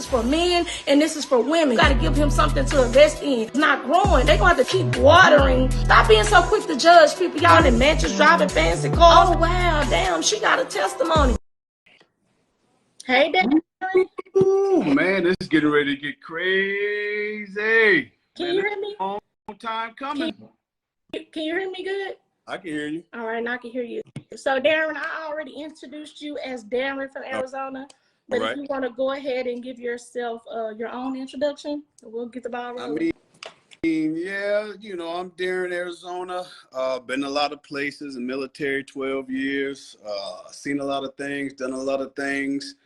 is for men and this is for women. You gotta give him something to invest in. It's not growing. They're gonna have to keep watering. Stop being so quick to judge people. Y'all in mansions driving fancy cars. Oh wow, damn, she got a testimony. Hey, Darin. Ooh, man, this is getting ready to get crazy. Can you hear me? Long time coming. Can you hear me good? I can hear you. All right, now I can hear you. So, Darin, I already introduced you as Darin from Arizona. But if you want to go ahead and give yourself your own introduction, we'll get the ball rolling. Yeah, you know, I'm Darin, Arizona. Been a lot of places in military, 12 years. Seen a lot of things, done a lot of things.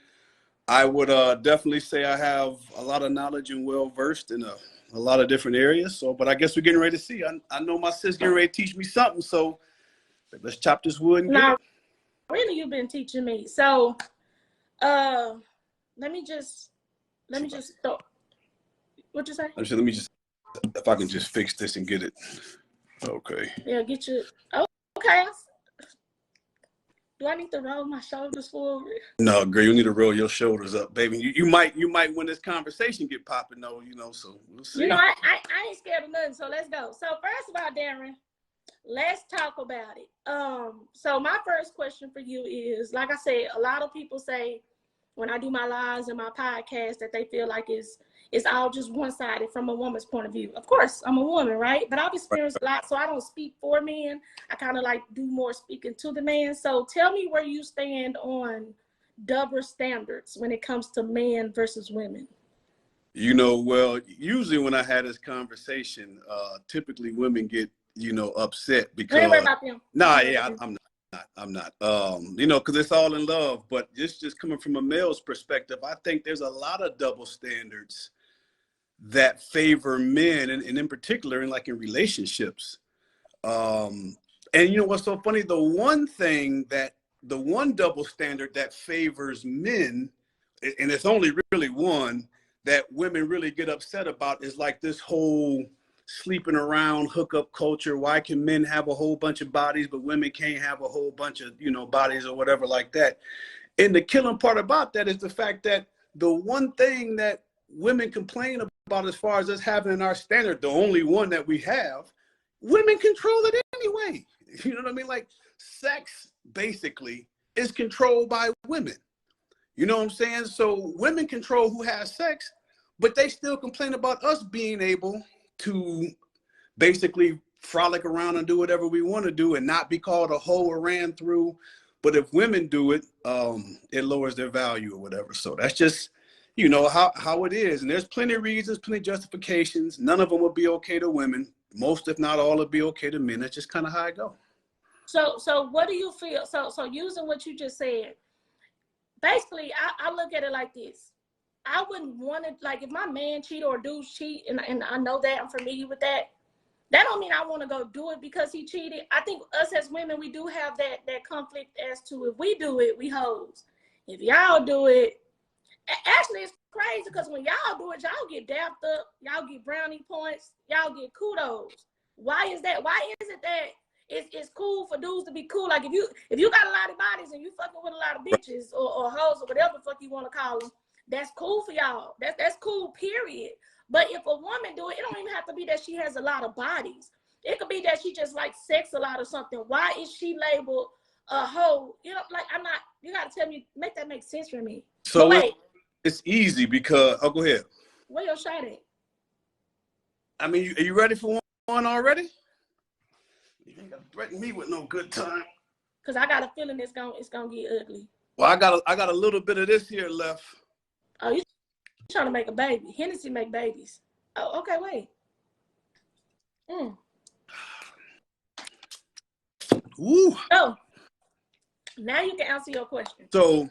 I would definitely say I have a lot of knowledge and well-versed in a lot of different areas. So, but I guess we're getting ready to see. I know my sis getting ready to teach me something. So let's chop this wood and get it. Really, you've been teaching me. So, let me just throw. What'd you say? Let me just, if I can just fix this and get it. Okay. Yeah, get you. Okay. Do I need to roll my shoulders forward? No, girl, you need to roll your shoulders up, baby. You might when this conversation get popping though, you know, so we'll see. You know, I ain't scared of nothing, so let's go. So first of all, Darin, let's talk about it. So my first question for you is, like I said, a lot of people say when I do my lives and my podcast that they feel like it's all just one-sided from a woman's point of view. Of course, I'm a woman, right? But I've experienced a lot, so I don't speak for men. I kind of like do more speaking to the man. So tell me where you stand on double standards when it comes to men versus women. You know, well, usually when I had this conversation, typically women get, you know, upset because. Don't worry about them. Nah, yeah, I'm not. You know, because it's all in love. But just coming from a male's perspective, I think there's a lot of double standards that favor men, and in particular, in relationships. And you know what's so funny? The one double standard that favors men, and it's only really one that women really get upset about, is like this whole sleeping around hookup culture. Why can men have a whole bunch of bodies, but women can't have a whole bunch of, you know, bodies or whatever like that? And the killing part about that is the fact that the one thing that women complain about as far as us having in our standard, the only one that we have, women control it anyway. You know what I mean? Like, sex basically is controlled by women. You know what I'm saying? So women control who has sex, but they still complain about us being able to basically frolic around and do whatever we want to do and not be called a hoe or ran through. But if women do it, it lowers their value or whatever. So that's just, you know, how it is. And there's plenty of reasons, plenty of justifications. None of them will be okay to women. Most, if not all, will be okay to men. That's just kind of how I go. So what do you feel? So using what you just said, basically, I look at it like this. I wouldn't want to, like, if my man cheat or dudes cheat, and I know that, I'm familiar with that, that don't mean I want to go do it because he cheated. I think us as women, we do have that conflict as to, if we do it, we hoes. If y'all do it, actually it's crazy because when y'all do it, y'all get dapped up, y'all get brownie points, y'all get kudos. Why is that? Why is it that it's cool for dudes to be cool? Like, if you got a lot of bodies and you fucking with a lot of bitches or hoes or whatever the fuck you want to call them, that's cool for y'all. That's cool, period. But if a woman do it, it don't even have to be that she has a lot of bodies. It could be that she just likes sex a lot or something. Why is she labeled a hoe? You know, like, I'm not, you got to tell me, make that make sense for me. So wait, it's easy because, go ahead. Where your shot at? I mean, are you ready for one already? You ain't got to threaten me with no good time. Because I got a feeling it's gonna get ugly. Well, I got a little bit of this here left. Oh, you trying to make a baby? Hennessy make babies. Oh, okay, wait. Ooh. Oh, now you can answer your question. So,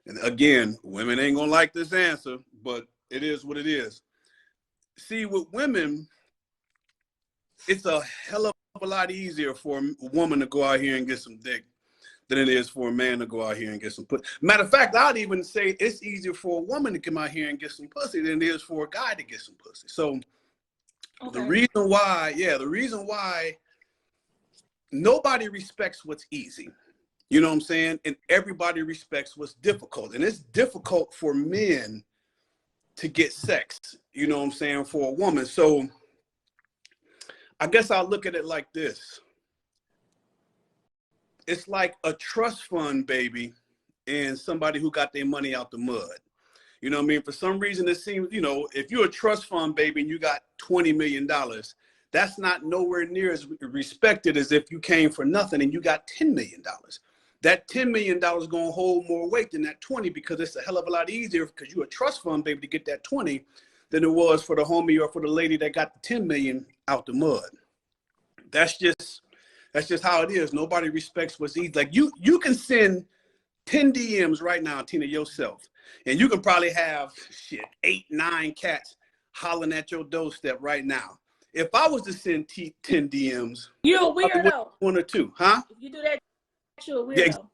and again, women ain't gonna like this answer, but it is what it is. See, with women, it's a hell of a lot easier for a woman to go out here and get some dick than it is for a man to go out here and get some pussy. Matter of fact, I'd even say it's easier for a woman to come out here and get some pussy than it is for a guy to get some pussy. So the reason why nobody respects what's easy, you know what I'm saying? And everybody respects what's difficult. And it's difficult for men to get sex, you know what I'm saying, for a woman. So I guess I'll look at it like this. It's like a trust fund, baby, and somebody who got their money out the mud. You know what I mean? For some reason, it seems, you know, if you're a trust fund, baby, and you got $20 million, that's not nowhere near as respected as if you came for nothing and you got $10 million. That $10 million is going to hold more weight than that 20 because it's a hell of a lot easier because you're a trust fund, baby, to get that 20 than it was for the homie or for the lady that got the 10 million out the mud. That's just how it is. Nobody respects what's easy. Like you can send 10 DMs right now, Tina, yourself. And you can probably have 8, 9 cats hollering at your doorstep right now. If I was to send 10 DMs, you're a weirdo. 1 or 2, huh? If you do that, you're a weirdo.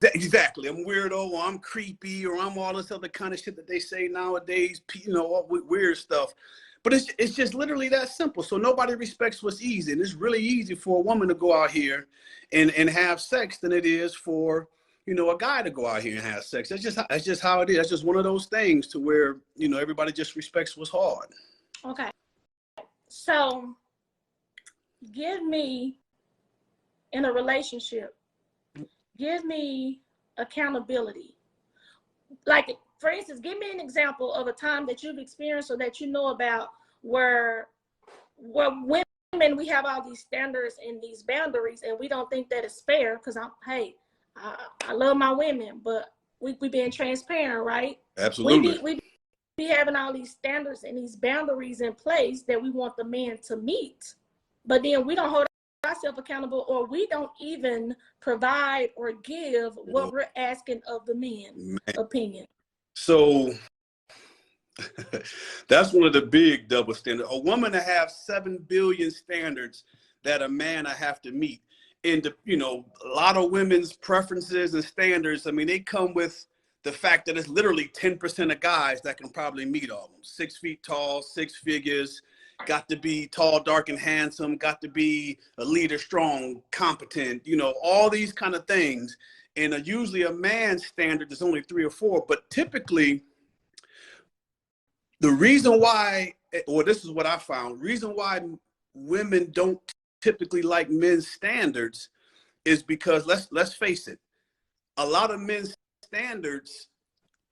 Yeah, exactly. I'm weirdo, or I'm creepy, or I'm all this other kind of shit that they say nowadays, you know, all weird stuff. But it's just literally that simple. So nobody respects what's easy. And it's really easy for a woman to go out here and have sex than it is for, you know, a guy to go out here and have sex. That's just how it is. That's just one of those things to where, you know, everybody just respects what's hard. Okay. So give me, in a relationship, give me accountability. Like, for instance, give me an example of a time that you've experienced or that you know about where women, we have all these standards and these boundaries and we don't think that it's fair because I love my women, but we being transparent, right? Absolutely. We be having all these standards and these boundaries in place that we want the man to meet, but then we don't hold ourselves accountable, or we don't even provide or give what we're asking of the men. Opinion. So that's one of the big double standards. A woman to have 7 billion standards that a man I have to meet. And, you know, a lot of women's preferences and standards, I mean, they come with the fact that it's literally 10% of guys that can probably meet all of them. 6 feet tall, 6 figures, got to be tall, dark, and handsome, got to be a leader, strong, competent, you know, all these kind of things. And usually a man's standard is only 3 or 4, but typically the reason why, or this is what I found, reason why women don't typically like men's standards is because let's face it, a lot of men's standards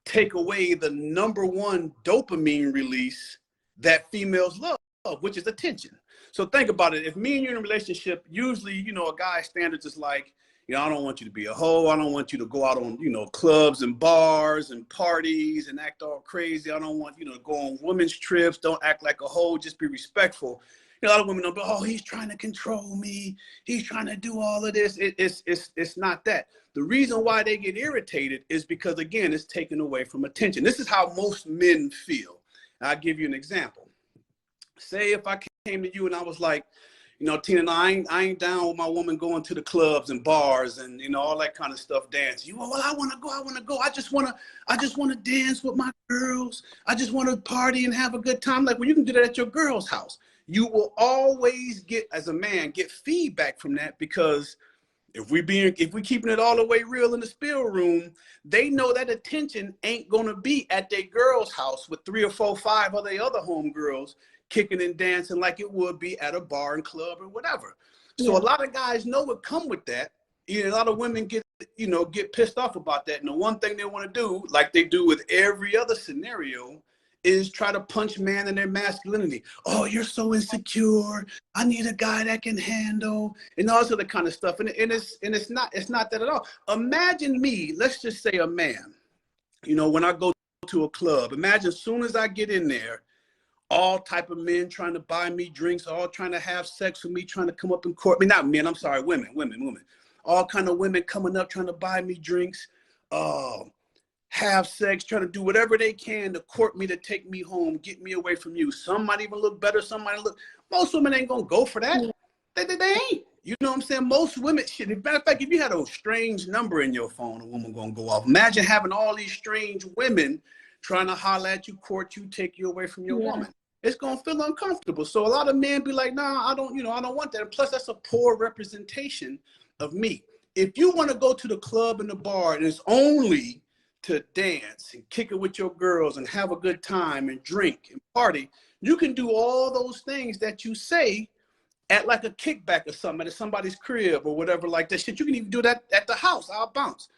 take away the #1 dopamine release that females love, which is attention. So think about it. If me and you in a relationship, usually, you know, a guy's standards is like, you know, I don't want you to be a hoe. I don't want you to go out on, you know, clubs and bars and parties and act all crazy. I don't want you to go on women's trips. Don't act like a hoe. Just be respectful. You know, a lot of women don't be, oh, he's trying to control me. He's trying to do all of this. It's not that. The reason why they get irritated is because, again, it's taken away from attention. This is how most men feel. I'll give you an example. Say if I came to you and I was like, you know, Tina, I ain't down with my woman going to the clubs and bars and, you know, all that kind of stuff, dance. You, well, I want to go. I just want to dance with my girls. I just want to party and have a good time. Like, well, you can do that at your girl's house. You will always get, as a man, get feedback from that, because if we keeping it all the way real in the spill room, they know that attention ain't gonna be at their girl's house with 3 or 4, 5 of their other homegirls kicking and dancing like it would be at a bar and club or whatever. So a lot of guys know what come with that. You know, a lot of women get pissed off about that. And the one thing they want to do, like they do with every other scenario, is try to punch man in their masculinity. Oh, you're so insecure. I need a guy that can handle, and all this other kind of stuff. And it's not that at all. Imagine me, let's just say a man, you know, when I go to a club, imagine as soon as I get in there, all type of men trying to buy me drinks, all trying to have sex with me, trying to come up and court me. Not men, I'm sorry, women. All kind of women coming up trying to buy me drinks, have sex, trying to do whatever they can to court me, to take me home, get me away from you. Some might even look better, some might look. Most women ain't gonna go for that. They ain't. You know what I'm saying? Most women, shit. As a matter of fact, if you had a strange number in your phone, a woman gonna go off. Imagine having all these strange women trying to holler at you, court you, take you away from your woman. It's gonna feel uncomfortable. So a lot of men be like, nah, I don't want that. And plus, that's a poor representation of me. If you want to go to the club and the bar and it's only to dance and kick it with your girls and have a good time and drink and party, you can do all those things that you say at like a kickback or something at somebody's crib or whatever like that shit. You can even do that at the house. I'll bounce.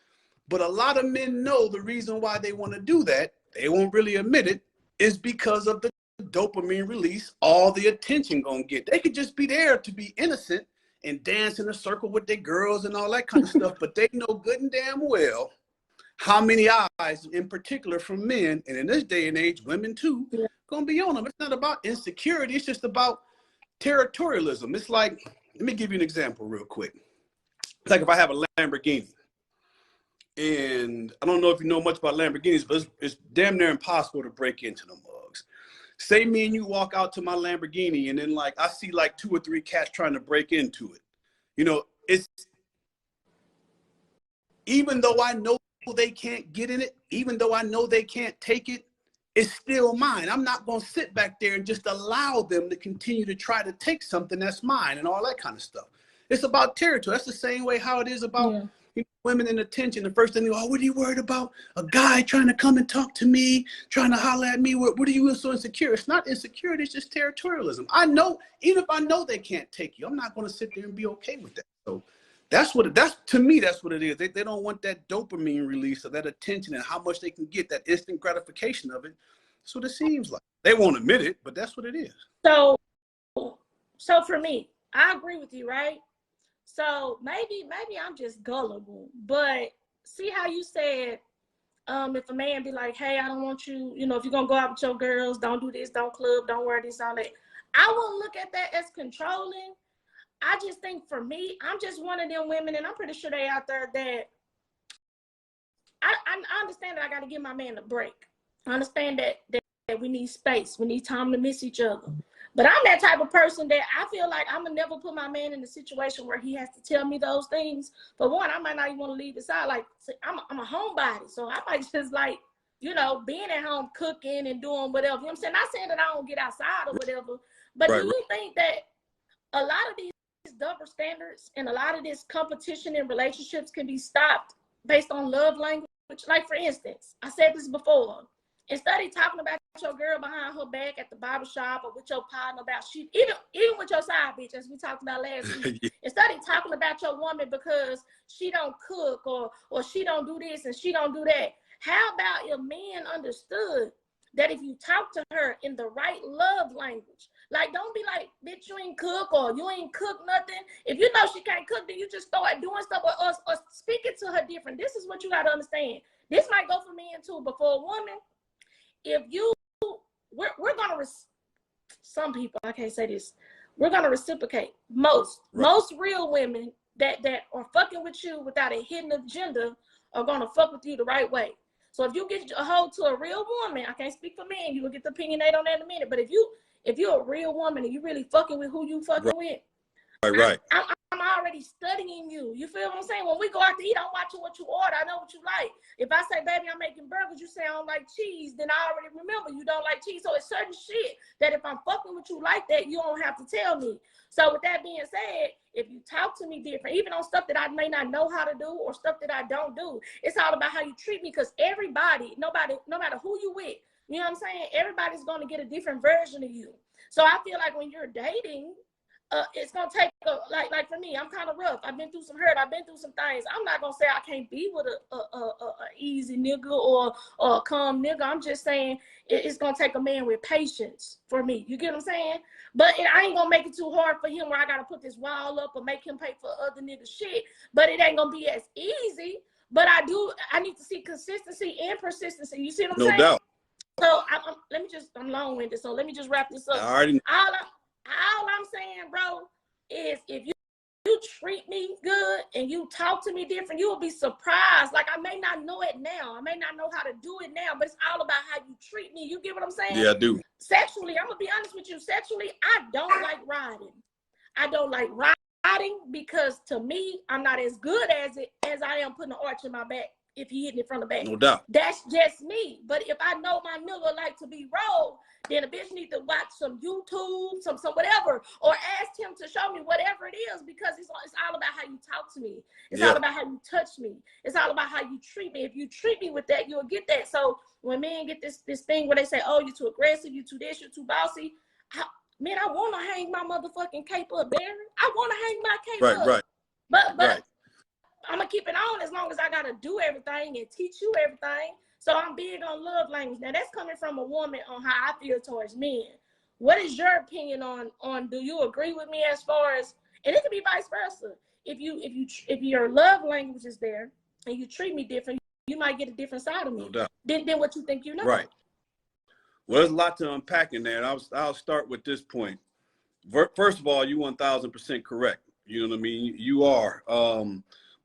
But a lot of men know the reason why they want to do that, they won't really admit it, is because of the dopamine release, all the attention gonna get. They could just be there to be innocent and dance in a circle with their girls and all that kind of stuff, but they know good and damn well how many eyes, in particular from men, and in this day and age, women too, gonna be on them. It's not about insecurity, it's just about territorialism. It's like, let me give you an example real quick. It's like if I have a Lamborghini, and I don't know if you know much about Lamborghinis, but it's damn near impossible to break into them mugs. Say me and you walk out to my Lamborghini, and then like I see like 2 or 3 cats trying to break into it. You know, it's, even though I know they can't get in it, even though I know they can't take it, it's still mine. I'm not going to sit back there and just allow them to continue to try to take something that's mine and all that kind of stuff. It's about territory. That's the same way how it is about women and attention. The first thing, oh, what are you worried about? A guy trying to come and talk to me, trying to holler at me. What are you so insecure? It's not insecurity. It's just territorialism. I know, even if I know they can't take you, I'm not going to sit there and be okay with that. So that's to me, that's what it is. They don't want that dopamine release of that attention and how much they can get, that instant gratification of it. That's what it seems like. They won't admit it, but that's what it is. So for me, I agree with you, right? So maybe I'm just gullible, but see how you said, if a man be like, hey, I don't want you, you know, if you're going to go out with your girls, don't do this, don't club, don't wear this, all that. I won't look at that as controlling. I just think for me, I'm just one of them women, and I'm pretty sure they out there that I understand that I got to give my man a break. I understand that we need space. We need time to miss each other. But I'm that type of person that I feel like I'm going to never put my man in a situation where he has to tell me those things. For one, I might not even want to leave the side. Like, I'm a homebody. So I might just like, you know, being at home cooking and doing whatever. You know what I'm saying? Not saying that I don't get outside or whatever. But do you think that a lot of these double standards and a lot of this competition in relationships can be stopped based on love language? Like, for instance, I said this before. Instead of talking about your girl behind her back at the barbershop or with your partner about shit, even with your side bitch, as we talked about last week, instead of talking about your woman because she don't cook or she don't do this and she don't do that, how about if men understood that if you talk to her in the right love language, like don't be like, bitch, you ain't cook or you ain't cook nothing. If you know she can't cook, then you just start doing stuff or speaking to her different. This is what you got to understand. This might go for men too, but for a woman, if you, we're gonna, some people, I can't say this, we're gonna reciprocate. Most real women that are fucking with you without a hidden agenda are gonna fuck with you the right way. So if you get a hold to a real woman, I can't speak for men, you will get the opinionate on that in a minute, but if you're a real woman and you really fucking with who you fucking with, I'm already studying you. You feel what I'm saying? When we go out to eat, I'm watching what you order. I know what you like. If I say, baby, I'm making burgers, you say I don't like cheese, then I already remember you don't like cheese. So it's certain shit that if I'm fucking with you like that, you don't have to tell me. So with that being said, if you talk to me different, even on stuff that I may not know how to do or stuff that I don't do, it's all about how you treat me, because everybody, no matter who you with, you know what I'm saying? Everybody's going to get a different version of you. So I feel like when you're dating, it's gonna take like for me, I'm kind of rough. I've been through some hurt. I've been through some things. I'm not gonna say I can't be with a easy nigga or a calm nigga. I'm just saying it's gonna take a man with patience for me. You get what I'm saying? But I ain't gonna make it too hard for him where I gotta put this wall up or make him pay for other niggas shit. But it ain't gonna be as easy. But I need to see consistency and persistency. You see what I'm saying? No doubt. So I'm long-winded. So let me just wrap this up. All I'm saying, bro, is if you treat me good and you talk to me different, you will be surprised. Like, I may not know it now. I may not know how to do it now, but it's all about how you treat me. You get what I'm saying? Yeah, I do. Sexually, I'm going to be honest with you. Sexually, I don't like riding. I don't like riding because, to me, I'm not as good as I am putting an arch in my back if he hit me from the back. No doubt. That's just me. But if I know my nigga like to be rolled, then a bitch need to watch some YouTube, some whatever, or ask him to show me whatever it is, because it's all about how you talk to me. It's all about how you touch me. It's all about how you treat me. If you treat me with that, you'll get that. So when men get this thing where they say, oh, you're too aggressive, you too this, you're too bossy, man, I want to hang my motherfucking cape up, Darin. I want to hang my cape up. But I'm going to keep it on as long as I got to do everything and teach you everything. So I'm big on love language. Now, that's coming from a woman on how I feel towards men. What is your opinion on do you agree with me as far as, and it could be vice versa. If your love language is there and you treat me different, you might get a different side of me than what you think you know. Right. Well, there's a lot to unpack in there, and I'll start with this point. First of all, you 1,000% correct. You know what I mean? You are.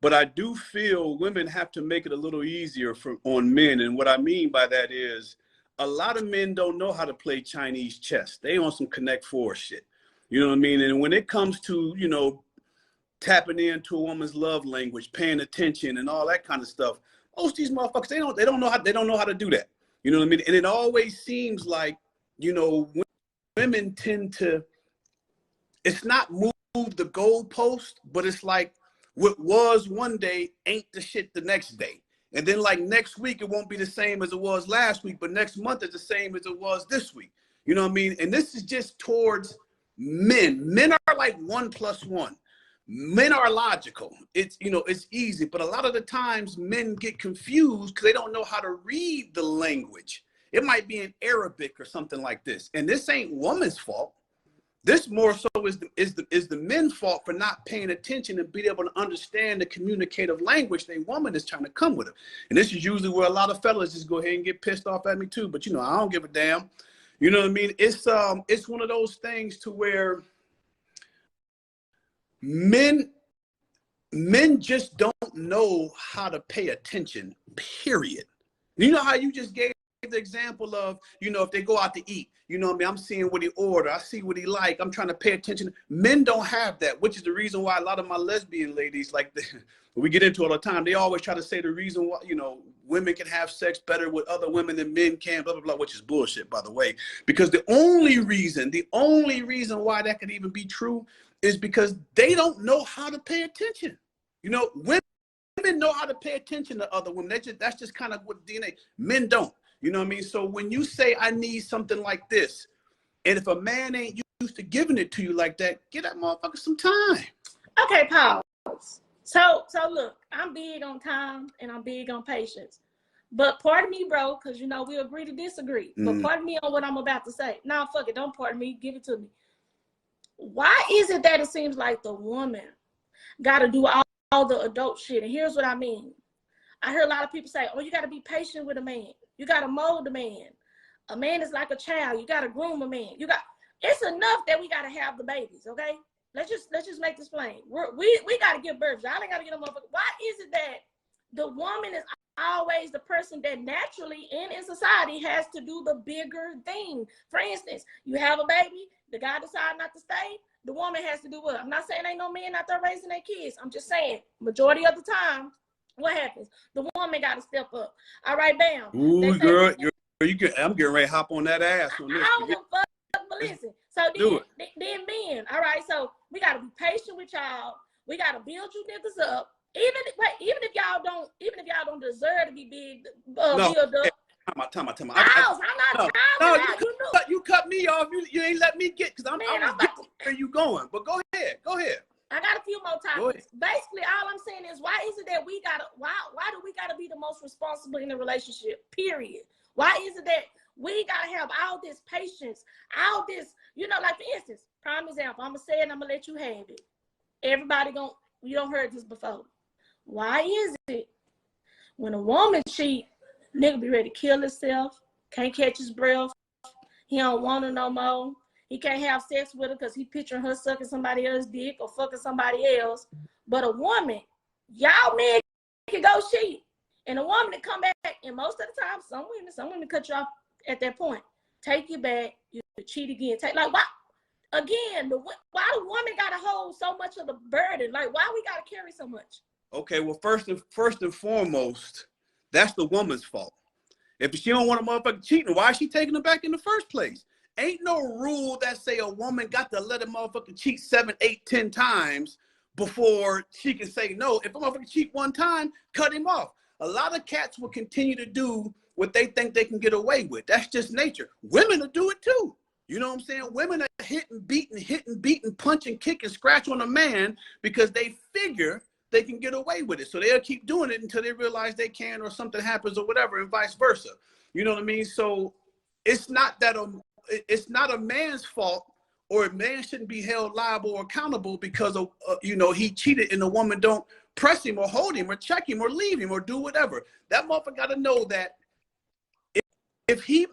But I do feel women have to make it a little easier on men. And what I mean by that is a lot of men don't know how to play Chinese chess. They on some Connect Four shit. You know what I mean? And when it comes to, you know, tapping into a woman's love language, paying attention and all that kind of stuff, most of these motherfuckers, they don't know how to do that. You know what I mean? And it always seems like, you know, women tend to, it's not move the goalpost, but it's like what was one day ain't the shit the next day. And then like next week, it won't be the same as it was last week, but next month is the same as it was this week. You know what I mean? And this is just towards men. Men are like 1 + 1. Men are logical. It's, you know, it's easy, but a lot of the times men get confused because they don't know how to read the language. It might be in Arabic or something like this. And this ain't woman's fault. This more so is the men's fault for not paying attention and being able to understand the communicative language that woman is trying to come with her. And this is usually where a lot of fellas just go ahead and get pissed off at me too. But, you know, I don't give a damn. You know what I mean? It's one of those things to where men just don't know how to pay attention, period. You know how you just gave the example of, you know, if they go out to eat, you know what I mean? I'm seeing what he order. I see what he like. I'm trying to pay attention. Men don't have that, which is the reason why a lot of my lesbian ladies, like we get into it all the time, they always try to say the reason why, you know, women can have sex better with other women than men can, blah, blah, blah, which is bullshit, by the way. Because the only reason why that could even be true is because they don't know how to pay attention. You know, women know how to pay attention to other women. That's just kind of what DNA. Men don't. You know what I mean? So when you say I need something like this, and if a man ain't used to giving it to you like that, give that motherfucker some time. Okay, pause. So look, I'm big on time and I'm big on patience. But pardon me, bro, because, you know, we agree to disagree. But pardon me on what I'm about to say. Nah, fuck it. Don't pardon me. Give it to me. Why is it that it seems like the woman got to do all the adult shit? And here's what I mean. I hear a lot of people say, oh, you got to be patient with a man. You got to mold a man. A man is like a child. You got to groom a man. It's enough that we got to have the babies, okay? Let's just make this plain. We got to give birth. Y'all ain't got to get a motherfucker. Why is it that the woman is always the person that naturally in society has to do the bigger thing? For instance, you have a baby, the guy decides not to stay, the woman has to do what? I'm not saying ain't no men out there raising their kids. I'm just saying majority of the time, what happens? The woman got to step up. All right, bam. Ooh, girl, I'm getting ready to hop on that ass on this. I don't give a fuck, but listen. So then men, all right, so we got to be patient with y'all. We got to build you niggas up. Even if y'all don't deserve to be big, build up. Time out. I'm not timing. You cut me off. You ain't let me get, because I'm getting where you going. But go ahead. I got a few more topics. Basically, all I'm saying is, why is it that why do we gotta be the most responsible in the relationship? Period. Why is it that we gotta have all this patience, all this, you know, like for instance, prime example, I'm gonna say it and I'm gonna let you have it. Everybody you don't heard this before. Why is it when a woman cheat, nigga be ready to kill himself, can't catch his breath, he don't want her no more. He can't have sex with her because he picturing her sucking somebody else's dick or fucking somebody else. But a woman, y'all men can go cheat. And a woman to come back, and most of the time, some women cut you off at that point. Take you back, you cheat again. Why? Again, why the woman got to hold so much of the burden? Like, why we got to carry so much? Okay, well, first and foremost, that's the woman's fault. If she don't want a motherfucker cheating, why is she taking him back in the first place? Ain't no rule that say a woman got to let a motherfucker cheat 7, 8, 10 times before she can say no. If a motherfucker cheat one time, cut him off. A lot of cats will continue to do what they think they can get away with. That's just nature. Women will do it too. You know what I'm saying? Women are hitting, beating, punching, kicking, scratch on a man because they figure they can get away with it. So they'll keep doing it until they realize they can, or something happens or whatever, and vice versa. You know what I mean? So it's not a man's fault, or a man shouldn't be held liable or accountable because of, he cheated and the woman don't press him or hold him or check him or leave him or do whatever. That motherfucker got to know that if he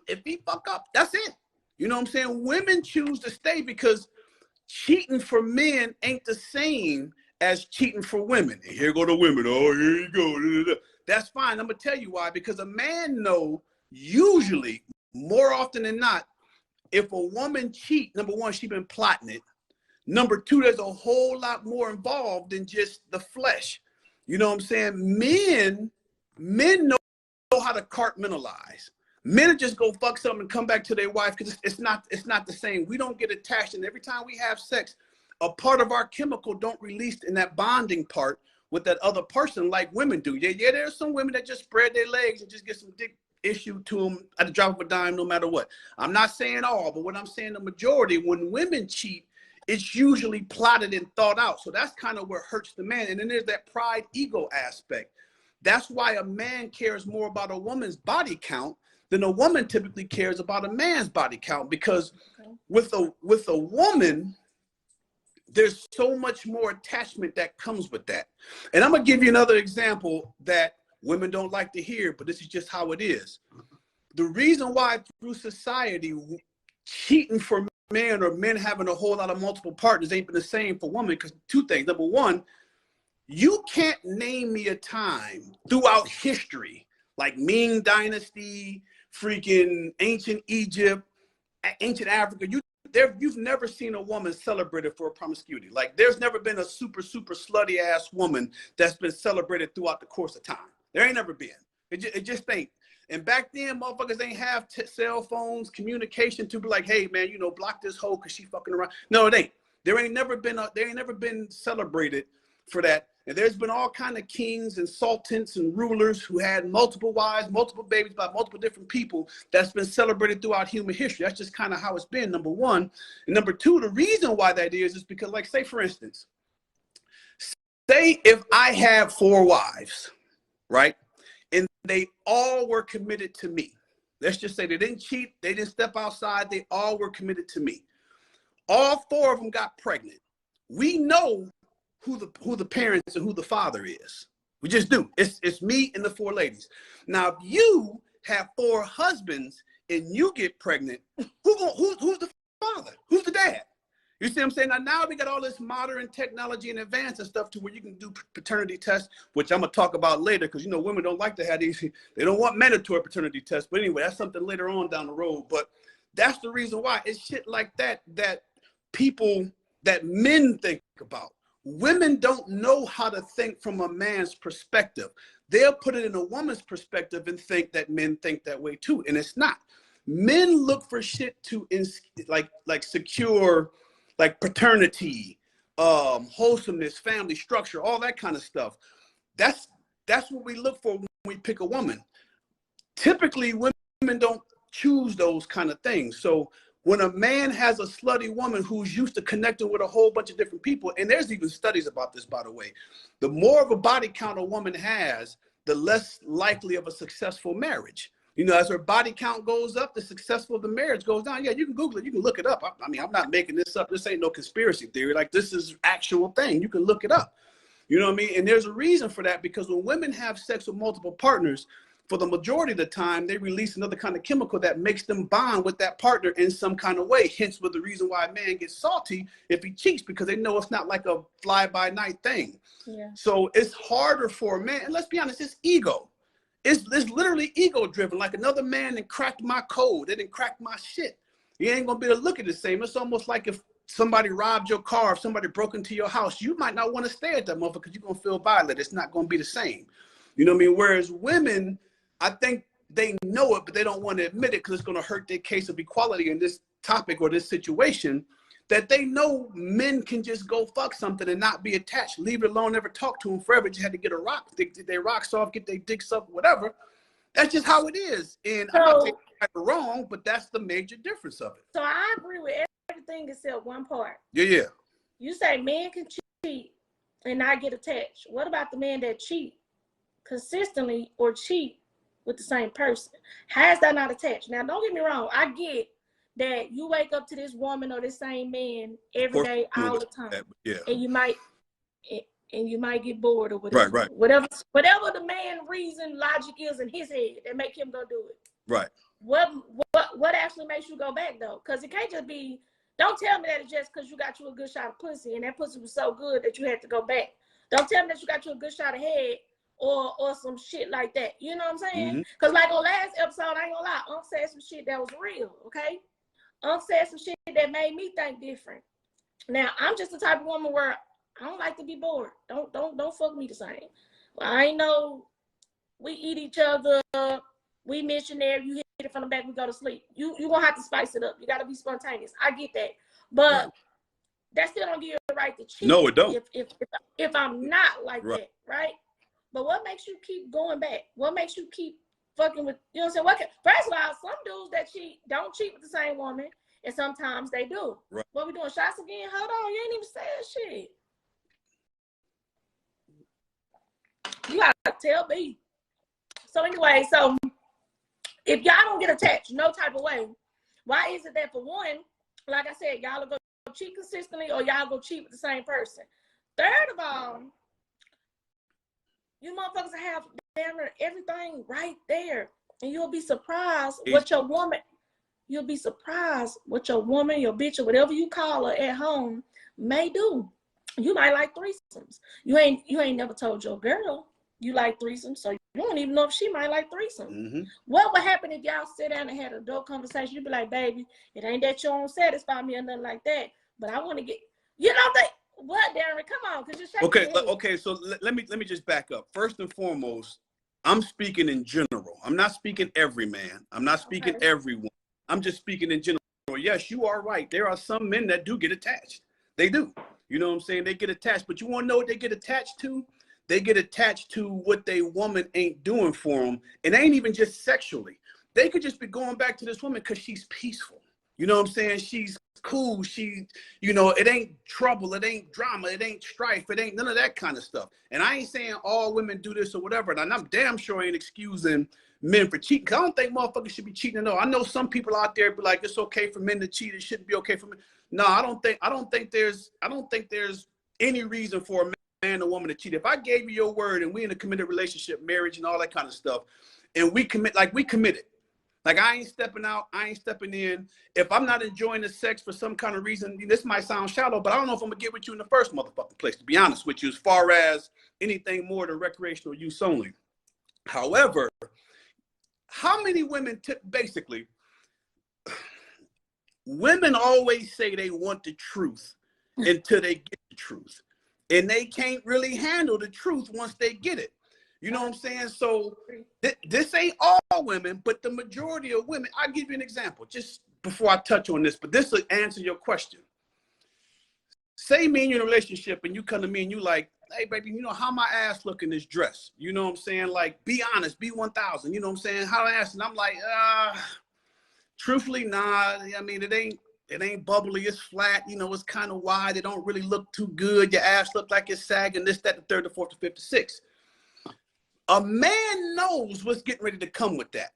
fuck up, that's it. You know what I'm saying? Women choose to stay because cheating for men ain't the same as cheating for women. And here go the women. Oh, here you go. That's fine. I'm going to tell you why. Because a man know, usually, more often than not, if a woman cheat, number one, she been plotting it. Number two, there's a whole lot more involved than just the flesh. You know what I'm saying? Men know how to compartmentalize. Men will just go fuck something and come back to their wife because it's not the same. We don't get attached, and every time we have sex, a part of our chemical don't release in that bonding part with that other person like women do. Yeah, there's some women that just spread their legs and just get some dick issue to them at the drop of a dime, no matter what. I'm not saying all, but what I'm saying, the majority, when women cheat, it's usually plotted and thought out. So that's kind of what hurts the man. And then there's that pride ego aspect. That's why a man cares more about a woman's body count than a woman typically cares about a man's body count, because with a woman, there's so much more attachment that comes with that. And I'm gonna give you another example that women don't like to hear, but this is just how it is. The reason why through society, cheating for men or men having a whole lot of multiple partners ain't been the same for women, because two things. Number one, you can't name me a time throughout history, like Ming Dynasty, freaking ancient Egypt, ancient Africa, you've never seen a woman celebrated for promiscuity. Like, there's never been a super slutty ass woman that's been celebrated throughout the course of time. There ain't never been. It just ain't. And back then, motherfuckers ain't have cell phones, communication to be like, hey man, block this hoe because she fucking around. No, it ain't. They ain't never been celebrated for that. And there's been all kind of kings and sultans and rulers who had multiple wives, multiple babies by multiple different people. That's been celebrated throughout human history. That's just kind of how it's been, number one. And number two, the reason why that is because, like, say for instance, say if I had 4 wives, right? And they all were committed to me. Let's just say they didn't cheat, they didn't step outside, they all were committed to me. All 4 of them got pregnant. We know who the parents and who the father is. We just do. It's me and the 4 ladies. Now, if you have 4 husbands and you get pregnant, who's the father? Who's the dad? You see what I'm saying? Now we got all this modern technology and advanced and stuff to where you can do paternity tests, which I'm going to talk about later, because, women don't like to have these. They don't want mandatory paternity tests. But anyway, that's something later on down the road. But that's the reason why. It's shit like that that men think about. Women don't know how to think from a man's perspective. They'll put it in a woman's perspective and think that men think that way too, and it's not. Men look for shit to like secure, like paternity, wholesomeness, family structure, all that kind of stuff. That's what we look for when we pick a woman. Typically, women don't choose those kind of things. So when a man has a slutty woman who's used to connecting with a whole bunch of different people, and there's even studies about this, by the way, the more of a body count a woman has, the less likely of a successful marriage. As her body count goes up, the successful of the marriage goes down. Yeah, you can Google it. You can look it up. I mean, I'm not making this up. This ain't no conspiracy theory. Like, this is actual thing. You can look it up. You know what I mean? And there's a reason for that, because when women have sex with multiple partners, for the majority of the time, they release another kind of chemical that makes them bond with that partner in some kind of way. Hence, with the reason why a man gets salty if he cheats, because they know it's not like a fly-by-night thing. Yeah. So it's harder for a man. And let's be honest, it's ego. It's literally ego-driven. Like, another man that cracked my code, they didn't crack my shit. You ain't gonna be able to look at it the same. It's almost like if somebody robbed your car, if somebody broke into your house, you might not want to stay at that motherfucker because you're gonna feel violated. It's not gonna be the same. You know what I mean? Whereas women, I think they know it, but they don't want to admit it because it's going to hurt their case of equality in this topic or this situation, that they know men can just go fuck something and not be attached, leave it alone, never talk to them forever, just had to get a rock, get their rocks off, get their dicks up, whatever. That's just how it is. And I'm not saying it's wrong, but that's the major difference of it. So I agree with everything except one part. Yeah. You say men can cheat and not get attached. What about the men that cheat consistently or cheat with the same person? How is that not attached? Now, don't get me wrong. I get that you wake up to this woman or this same man every day, all the time. And you might get bored or whatever. Right. Whatever the man reason logic is in his head that make him go do it. Right. What actually makes you go back though? Because it can't just be, don't tell me that it's just because you got you a good shot of pussy and that pussy was so good that you had to go back. Don't tell me that you got you a good shot of head or some shit like that. You know what I'm saying? Because like on last episode, I ain't gonna lie, Unc said some shit that was real, okay? Unc said some shit that made me think different. Now, I'm just the type of woman where I don't like to be bored. Don't fuck me the same. Well, I ain't know we eat each other, we missionary, you hit it from the back, we go to sleep. You gonna have to spice it up. You gotta be spontaneous. I get that. But that still don't give you the right to cheat. No, it don't. If I'm not like that, right? But what makes you keep going back? What makes you keep fucking with, you know what I'm saying? First of all, some dudes that cheat don't cheat with the same woman, and sometimes they do. Right. What we doing, shots again? Hold on, you ain't even saying shit. You gotta tell me. So anyway, so if y'all don't get attached no type of way, why is it that for one, like I said, y'all will go cheat consistently or y'all go cheat with the same person? Third of all, you motherfuckers have damn near everything right there. And you'll be surprised what your woman, your bitch, or whatever you call her at home may do. You might like threesomes. You ain't never told your girl you like threesomes, so you don't even know if she might like threesomes. What would happen if y'all sit down and had an adult conversation? You'd be like, baby, it ain't that you don't satisfy me or nothing like that, but I want to get, you know, what, Darin? Come on, because you're shaking Okay, so let me just back up. First and foremost, I'm speaking in general. I'm not speaking every man. I'm not speaking everyone. I'm just speaking in general. Yes, you are right. There are some men that do get attached. They do. You know what I'm saying? They get attached. But you want to know what they get attached to? They get attached to what they woman ain't doing for them. It ain't even just sexually. They could just be going back to this woman because she's peaceful. You know what I'm saying? She's cool. She, you know, it ain't trouble. It ain't drama. It ain't strife. It ain't none of that kind of stuff. And I ain't saying all women do this or whatever. And I'm damn sure I ain't excusing men for cheating. Cause I don't think motherfuckers should be cheating at all. I know some people out there be like, it's okay for men to cheat. It shouldn't be okay for men. No, I don't think there's any reason for a man or woman to cheat. If I gave you your word and we in a committed relationship, marriage and all that kind of stuff, and we committed. Like I ain't stepping out, I ain't stepping in. If I'm not enjoying the sex for some kind of reason, this might sound shallow, but I don't know if I'm gonna get with you in the first motherfucking place, to be honest with you, as far as anything more than recreational use only. However, how many women basically, women always say they want the truth until they get the truth. And they can't really handle the truth once they get it. You know what I'm saying? So this ain't all women, but the majority of women. I'll give you an example just before I touch on this, but this will answer your question. Say me and you in a relationship and you come to me and you like, hey, baby, you know, how my ass look in this dress? You know what I'm saying? Like, be honest, be 1,000. You know what I'm saying? How I ask? And I'm like, truthfully, nah. I mean, it ain't bubbly. It's flat. You know, it's kind of wide. It don't really look too good. Your ass look like it's sagging. This, that, the third, the fourth, the fifth, the sixth. A man knows what's getting ready to come with that.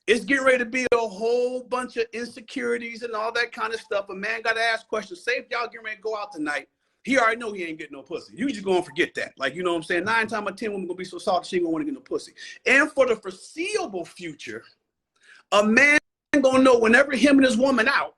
It's getting ready to be a whole bunch of insecurities and all that kind of stuff. A man got to ask questions. Say if y'all getting ready to go out tonight, he already know he ain't getting no pussy. You just going to forget that. Like, you know what I'm saying? 9 times out of 10 women going to be so salty she ain't going to want to get no pussy. And for the foreseeable future, a man going to know whenever him and his woman out,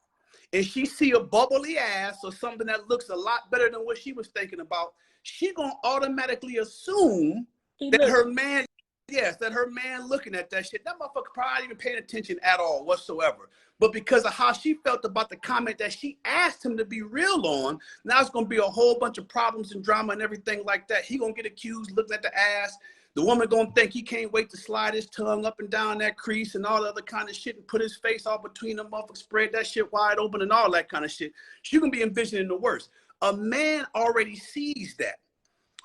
and she see a bubbly ass or something that looks a lot better than what she was thinking about, she going to automatically assume that her man, that her man looking at that shit, that motherfucker probably even paying attention at all whatsoever. But because of how she felt about the comment that she asked him to be real on, now it's going to be a whole bunch of problems and drama and everything like that. He going to get accused looking at the ass. The woman gonna think he can't wait to slide his tongue up and down that crease and all the other kind of shit and put his face all between them motherfuckers, spread that shit wide open and all that kind of shit. She gonna be envisioning the worst. A man already sees that.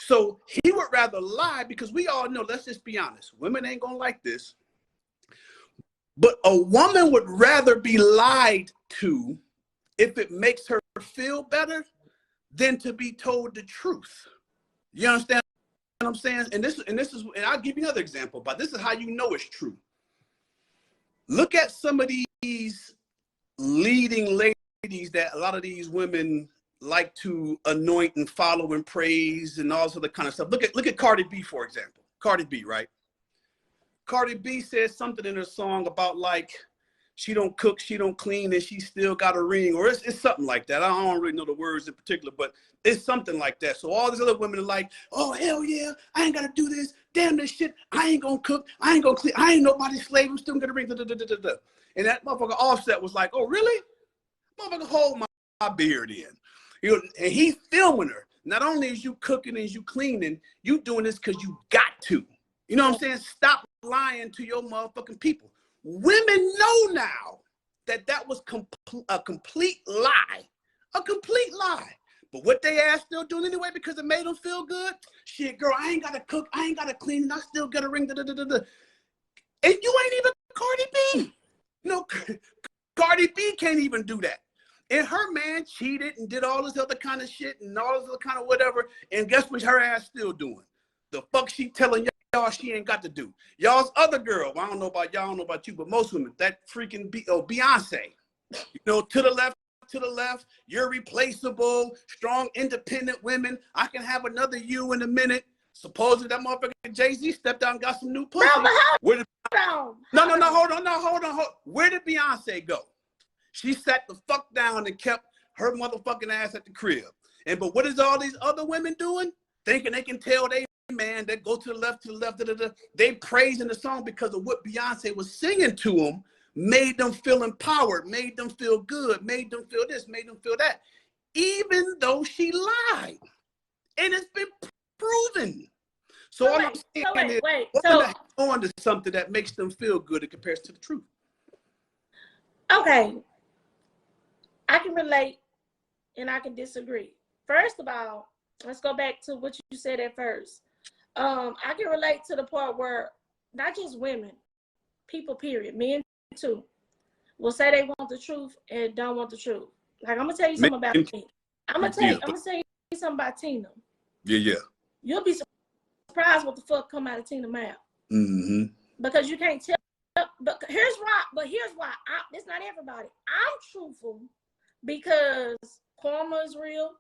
So he would rather lie, because we all know, let's just be honest, women ain't gonna like this, but a woman would rather be lied to if it makes her feel better than to be told the truth. You understand what I'm saying? And I'll give you another example, but this is how you know it's true. Look at some of these leading ladies that a lot of these women like to anoint and follow and praise and all this other kind of stuff. Look at Cardi B, for example. Cardi B, right? Cardi B says something in her song about like she don't cook, she don't clean, and she still got a ring, or it's something like that. I don't really know the words in particular, but it's something like that. So all these other women are like, oh, hell yeah, I ain't got to do this. Damn this shit. I ain't going to cook. I ain't going to clean. I ain't nobody's slave. I'm still going to ring. And that motherfucker Offset was like, oh, really? Motherfucker, hold my beard in. You know, and he's filming her. Not only is you cooking and you cleaning, you doing this because you got to. You know what I'm saying? Stop lying to your motherfucking people. Women know now that was a complete lie. A complete lie. But what they ass still doing anyway because it made them feel good? Shit, girl, I ain't got to cook. I ain't got to clean. And I still got a ring. And you ain't even Cardi B. No, Cardi B can't even do that. And her man cheated and did all this other kind of shit and all this other kind of whatever. And guess what her ass still doing? The fuck she telling y'all she ain't got to do. Y'all's other girl, I don't know about y'all, I don't know about you, but most women, that freaking Beyonce, you know, to the left, you're replaceable, strong, independent women. I can have another you in a minute. Supposedly that motherfucker Jay-Z stepped out and got some new pussy. Hold on. Where did Beyonce go? She sat the fuck down and kept her motherfucking ass at the crib. But what is all these other women doing? Thinking they can tell they man that go to the left, They praising the song because of what Beyonce was singing to them, made them feel empowered, made them feel good, made them feel this, made them feel that, even though she lied. And it's been proven. So all I'm saying is, on to something that makes them feel good in comparison to the truth. Okay. I can relate and I can disagree. First of all, let's go back to what you said at first. I can relate to the part where not just women, people, period, men too, will say they want the truth and don't want the truth. Like, I'm gonna tell you something about me. I'm gonna tell you something about Tina. Yeah. You'll be surprised what the fuck come out of Tina's mouth. Mm-hmm. Because you can't tell. But here's why. It's not everybody. I'm truthful because karma is real.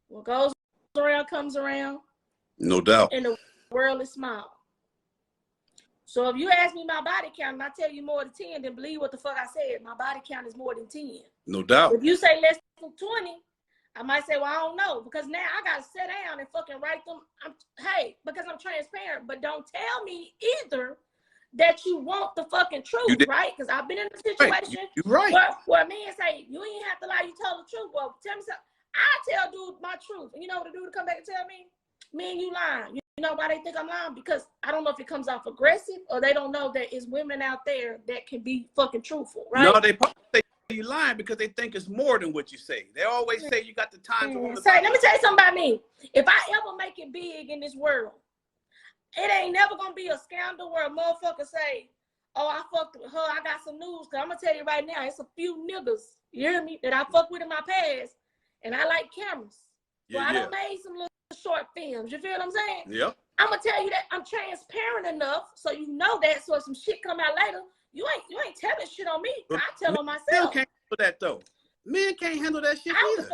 What goes around comes around. No doubt. And the world is small. So if you ask me my body count and I tell you more than 10, then believe what the fuck I said. My body count is more than 10. No doubt. If you say less than 20, I might say, well, I don't know. Because now I got to sit down and fucking write them. Because I'm transparent. But don't tell me either that you want the fucking truth, right? Because I've been in a situation where men say, you ain't have to lie, you tell the truth. Well, tell me something. I tell dude my truth. And you know what the dude to come back and tell me? Me and you lying. You know why they think I'm lying? Because I don't know if it comes off aggressive or they don't know that it's women out there that can be fucking truthful, right? No, they probably say you lying because they think it's more than what you say. They always say you got the time. Let me tell you something about me. If I ever make it big in this world, it ain't never gonna be a scandal where a motherfucker say, oh, I fucked with her, I got some news. Cause I'm gonna tell you right now, it's a few niggas, you hear me, that I fucked with in my past, and I like cameras. Well, I done made some little short films. You feel what I'm saying? Yep. I'm gonna tell you that I'm transparent enough so you know that. So if some shit come out later, you ain't telling shit on me. I tell on myself. Men can't handle that though. Men can't handle that shit either.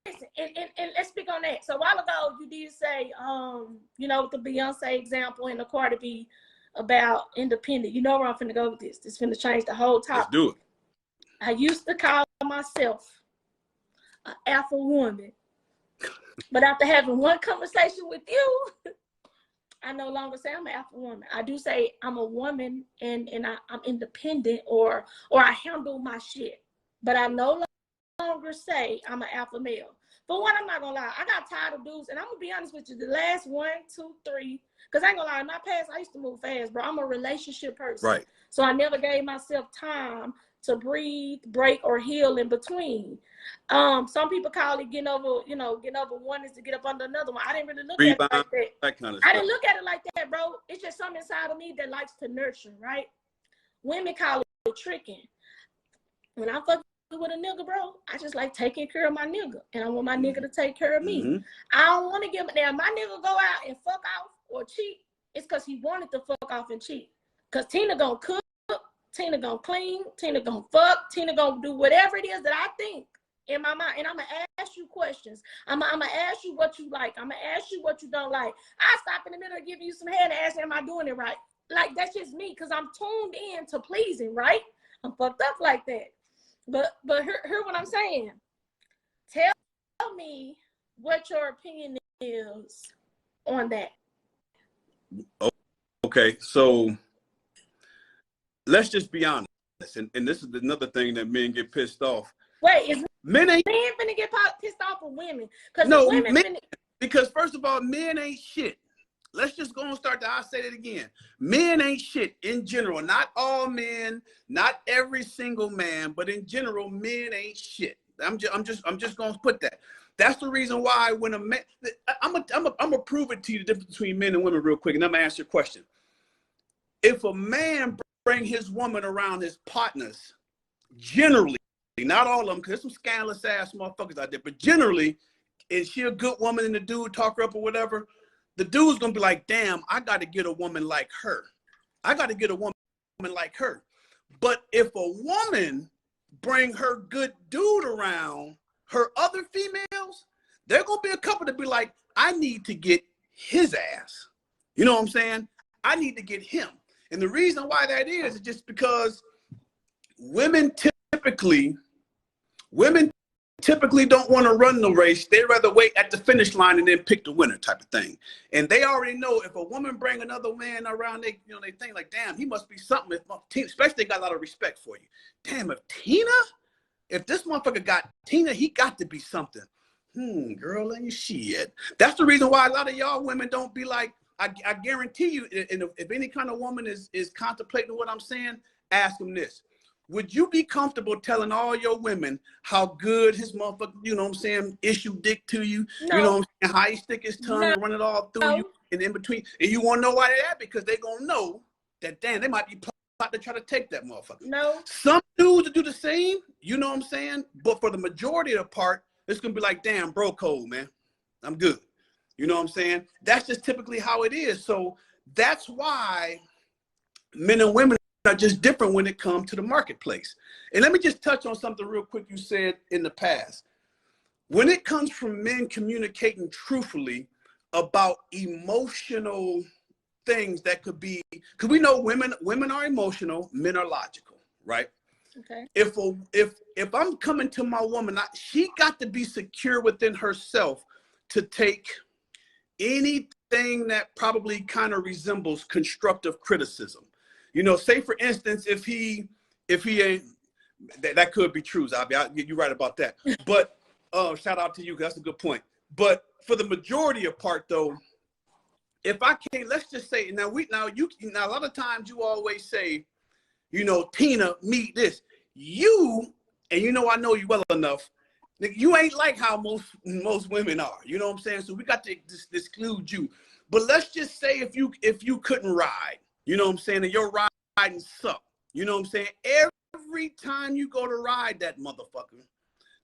Listen, and let's speak on that. So a while ago, you did say, you know, with the Beyonce example and the Cardi B about independent. You know where I'm finna go with this. This finna change the whole topic. Let's do it. I used to call myself an alpha woman. But after having one conversation with you, I no longer say I'm an alpha woman. I do say I'm a woman and I'm independent or I handle my shit. But I no longer say I'm an alpha male. But one, I'm not gonna lie, I got tired of dudes, and I'm gonna be honest with you, the last 1, 2, 3, because I ain't gonna lie, in my past, I used to move fast, bro. I'm a relationship person. Right. So I never gave myself time to breathe, break, or heal in between. Some people call it getting over one is to get up under another one. I didn't really look at it like that. That kind of I stuff. didn't look at it like that, bro. It's just something inside of me that likes to nurture, right? Women call it tricking. When I fuck with a nigga, bro, I just like taking care of my nigga, and I want my nigga to take care of me. Mm-hmm. I don't want to give now. My nigga go out and fuck off or cheat. It's because he wanted to fuck off and cheat. Because Tina gonna cook, Tina gonna clean, Tina gonna fuck, Tina gonna do whatever it is that I think in my mind, and I'm gonna ask you questions. I'm gonna ask you what you like. I'm gonna ask you what you don't like. I stop in the middle of giving you some head and ask you, am I doing it right? Like, that's just me, because I'm tuned in to pleasing, right? I'm fucked up like that. But hear what I'm saying. Tell me what your opinion is on that. Okay, so let's just be honest, and this is another thing that men get pissed off. Wait, is men finna get pissed off with women? No, men, because first of all, men ain't shit. Let's just go and start I'll say it again. Men ain't shit in general. Not all men, not every single man, but in general, men ain't shit. I'm just gonna put that. That's the reason why when a man, I'm gonna prove it to you the difference between men and women real quick, and I'm gonna ask you a question. If a man bring his woman around his partners, generally, not all of them, because there's some scandalous ass motherfuckers out there, but generally, is she a good woman and the dude talk her up or whatever? The dude's gonna be like, damn, I gotta get a woman like her. I gotta get a woman like her. But if a woman bring her good dude around her other females, there gonna be a couple that be like, I need to get his ass. You know what I'm saying? I need to get him. And the reason why that is just because women typically don't want to run the race. They'd rather wait at the finish line and then pick the winner type of thing. And they already know if a woman bring another man around, they think like, damn, he must be something. Especially they got a lot of respect for you. Damn, if this motherfucker got Tina, he got to be something. Girl, ain't shit. That's the reason why a lot of y'all women don't be like, I guarantee you, and if any kind of woman is contemplating what I'm saying, ask them this. Would you be comfortable telling all your women how good his motherfucker, you know what I'm saying, issue dick to you? No. You know what I'm saying? How he stick his tongue and run it all through you and in between. And you want to know why they're at? Because they going to know that, damn, they might be plotting to try to take that motherfucker. No. Some dudes do the same, you know what I'm saying? But for the majority of the part, it's going to be like, damn, bro code, man. I'm good. You know what I'm saying? That's just typically how it is. So that's why men and women are just different when it comes to the marketplace. And let me just touch on something real quick you said in the past. When it comes from men communicating truthfully about emotional things that could be, because we know women are emotional, men are logical, right? Okay. If I'm coming to my woman, she got to be secure within herself to take anything that probably kind of resembles constructive criticism. You know, say for instance, if he ain't, that could be true, Zabi. You're right about that. But shout out to you, that's a good point. But for the majority of part though, if I can't, let's just say now a lot of times you always say, you know, Tina, meet this. You, and you know I know you well enough, you ain't like how most women are. You know what I'm saying? So we got to exclude you. But let's just say if you couldn't ride, you know what I'm saying, and your riding suck. You know what I'm saying? Every time you go to ride that motherfucker,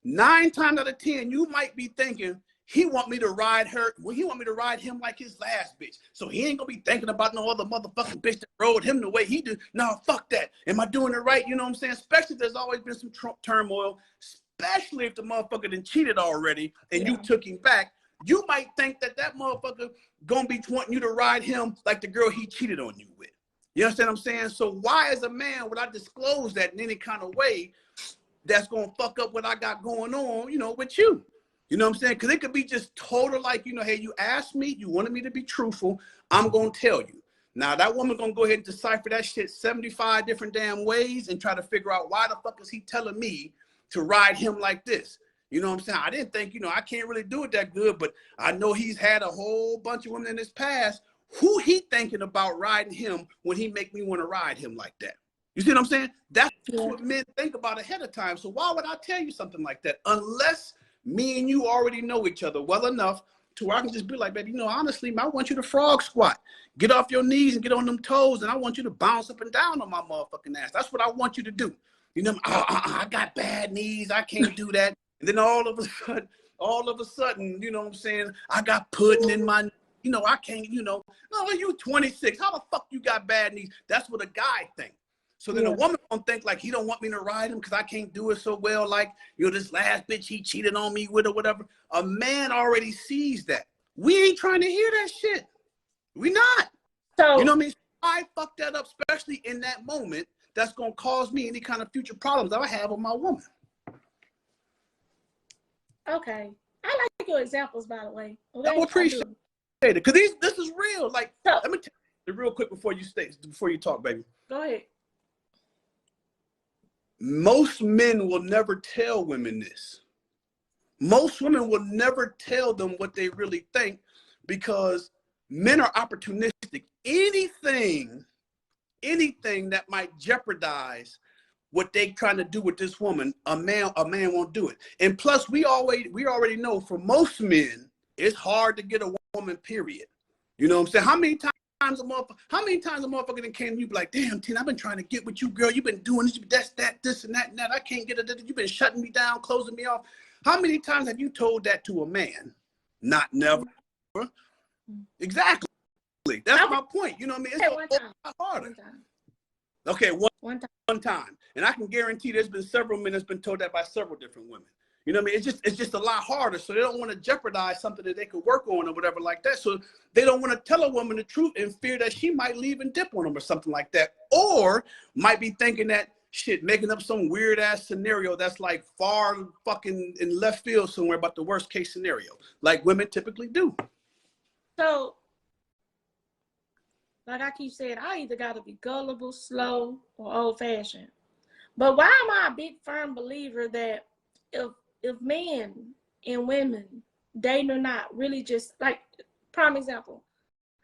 9 times out of 10, you might be thinking, he want me to ride her. Well, he want me to ride him like his last bitch. So he ain't gonna be thinking about no other motherfucking bitch that rode him the way he did. No, fuck that. Am I doing it right? You know what I'm saying? Especially if there's always been some turmoil, especially if the motherfucker done cheated already and you took him back. You might think that motherfucker gonna be wanting you to ride him like the girl he cheated on you with. You understand what I'm saying? So why as a man would I disclose that in any kind of way that's gonna fuck up what I got going on, you know, with you? You know what I'm saying? Because it could be just total like, you know, hey, you asked me, you wanted me to be truthful, I'm going to tell you. Now, that woman going to go ahead and decipher that shit 75 different damn ways and try to figure out why the fuck is he telling me to ride him like this. You know what I'm saying? I didn't think, I can't really do it that good, but I know he's had a whole bunch of women in his past. Who he thinking about riding him when he make me want to ride him like that? You see what I'm saying? That's what men think about ahead of time. So why would I tell you something like that? Unless me and you already know each other well enough to where I can just be like, baby, honestly, I want you to frog squat. Get off your knees and get on them toes, and I want you to bounce up and down on my motherfucking ass. That's what I want you to do. I got bad knees. I can't do that. And then all of a sudden, you know what I'm saying? I got pudding in my, I can't, no, you 26. How the fuck you got bad knees? That's what a guy thinks. So then a woman don't think like he don't want me to ride him because I can't do it so well. Like, this last bitch he cheated on me with or whatever. A man already sees that. We ain't trying to hear that shit. We not. So, you know what I mean? I fuck that up, especially in that moment. That's going to cause me any kind of future problems that I have with my woman. Okay. I like your examples, by the way. Okay? I appreciate it. Because this is real. Like, let me tell you real quick before you talk, baby. Go ahead. Most men will never tell women this. Most women will never tell them what they really think because men are opportunistic. Anything that might jeopardize what they trying to do with this woman, a man won't do it. And plus, we already know for most men, it's hard to get a woman, period. You know what I'm saying? How many times a motherfucker then came to you be like, damn, Tina, I've been trying to get with you, girl. You've been doing this, this, and that, and that. I can't get it. You've been shutting me down, closing me off. How many times have you told that to a man? Not never. Exactly. That's my point. You know what I mean? It's a lot harder. Okay, one time. And I can guarantee there's been several men that's been told that by several different women. You know what I mean? It's just a lot harder. So they don't want to jeopardize something that they could work on or whatever like that. So they don't want to tell a woman the truth in fear that she might leave and dip on them or something like that. Or might be thinking that shit, making up some weird ass scenario that's like far fucking in left field somewhere about the worst case scenario, like women typically do. So, like I keep saying, I either got to be gullible, slow, or old fashioned. But why am I a big firm believer that if men and women, dating or not, really just like, prime example,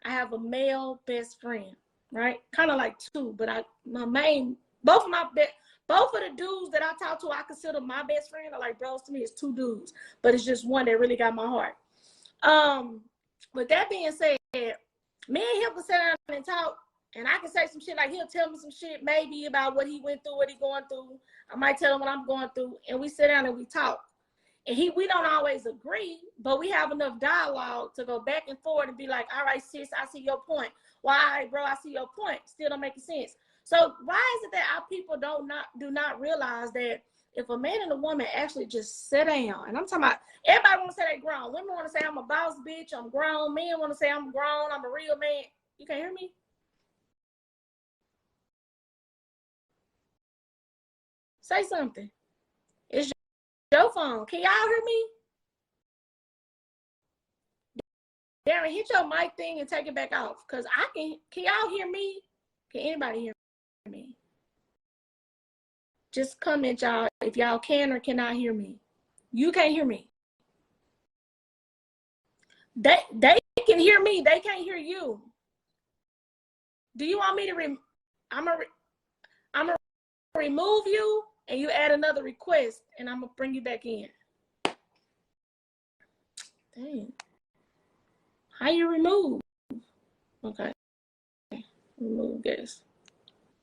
I have a male best friend, right? Kind of like two, but both of the dudes that I talk to, I consider my best friend, are like bros to me. It's two dudes, but it's just one that really got my heart. With that being said, me and him can sit down and talk, and I can say some shit, like he'll tell me some shit maybe about what he went through, what he going through. I might tell him what I'm going through, and we sit down and we talk. And we don't always agree, but we have enough dialogue to go back and forth and be like, all right, sis, I see your point. Why, bro, I see your point. Still don't make sense. So why is it that our people do not realize that if a man and a woman actually just sit down, and I'm talking about, everybody want to say they grown. Women want to say I'm a boss bitch, I'm grown. Men want to say I'm grown, I'm a real man. You can't hear me? Say something. It's your phone. Can y'all hear me? Darin, hit your mic thing and take it back off. Because can y'all hear me? Can anybody hear me? Just comment, y'all, if y'all can or cannot hear me. You can't hear me. They can hear me. They can't hear you. Do you want me to I'm gonna remove you and you add another request and I'm gonna bring you back in. Dang. How you remove? Okay. Remove guest.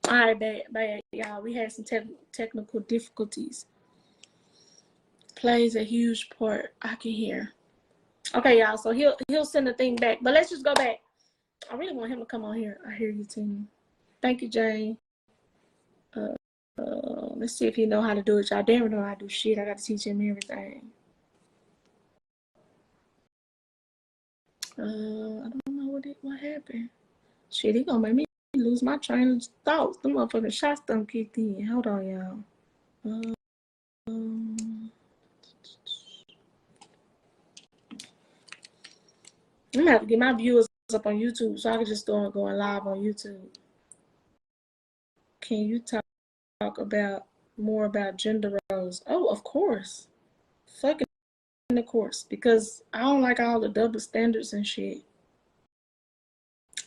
All right, bad, y'all. We had some technical difficulties. Plays a huge part. I can hear. Okay, y'all. So he'll send the thing back. But let's just go back. I really want him to come on here. I hear you, Tina. Thank you, Jane. Let's see if he know how to do it, y'all. Darin know how to do shit. I got to teach him everything. I don't know what happened. Shit, he gonna make me lose my train of thoughts. The motherfucking shots done kicked in. Hold on, y'all. I'm gonna have to get my viewers up on YouTube so I can just start going live on YouTube. Can you talk about more about gender roles? was. Oh, of course. Fucking of course. Because I don't like all the double standards and shit.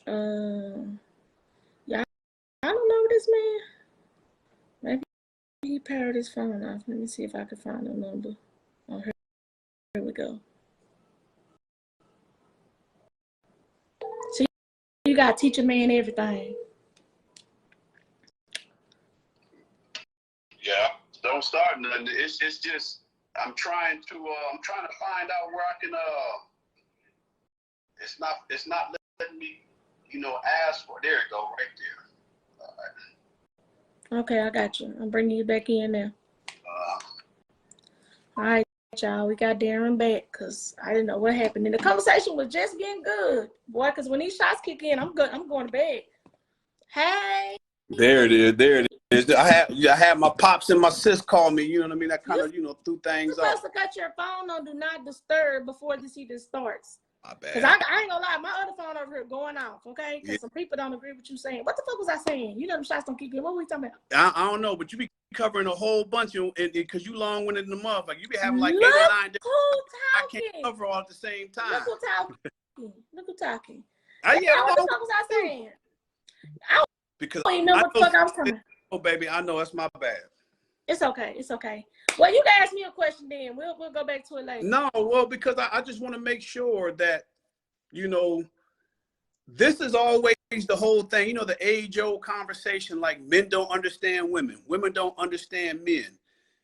Yeah, I don't know this man. Maybe he powered his phone off. Let me see if I can find a number. Oh, here we go. So you gotta teach a man everything. Yeah, don't start nothing. It's just I'm trying to find out where I can it's not letting me, ask for. There it go, right there. All right. Okay, I got you. I'm bringing you back in now. All right, y'all. We got Darin back because I didn't know what happened. And the conversation was just getting good, boy. Because when these shots kick in, I'm good. I'm going to bed. Hey. There it is. There it is. I had my pops and my sis call me. You know what I mean? That kind of threw things You're off. supposed to cut your phone on do not disturb before this even starts. My bad. Because I ain't gonna lie, my other phone over here going off, okay? Because some people don't agree with you saying. What the fuck was I saying? You know them shots don't kick in. What were we talking about? I don't know, but you be covering a whole bunch of, because you long-winded in the motherfucker. You be having like Look 8 or 9 days. I can't cover all at the same time. Look who talking. Look who talking. Yeah, what the fuck was I saying? Because I don't even know what the fuck I was talking about. Oh, baby, I know that's my bad. It's okay. It's okay. Well, you can ask me a question then. We'll go back to it later. No, well, because I just want to make sure that, this is always the whole thing. The age-old conversation, like men don't understand women. Women don't understand men.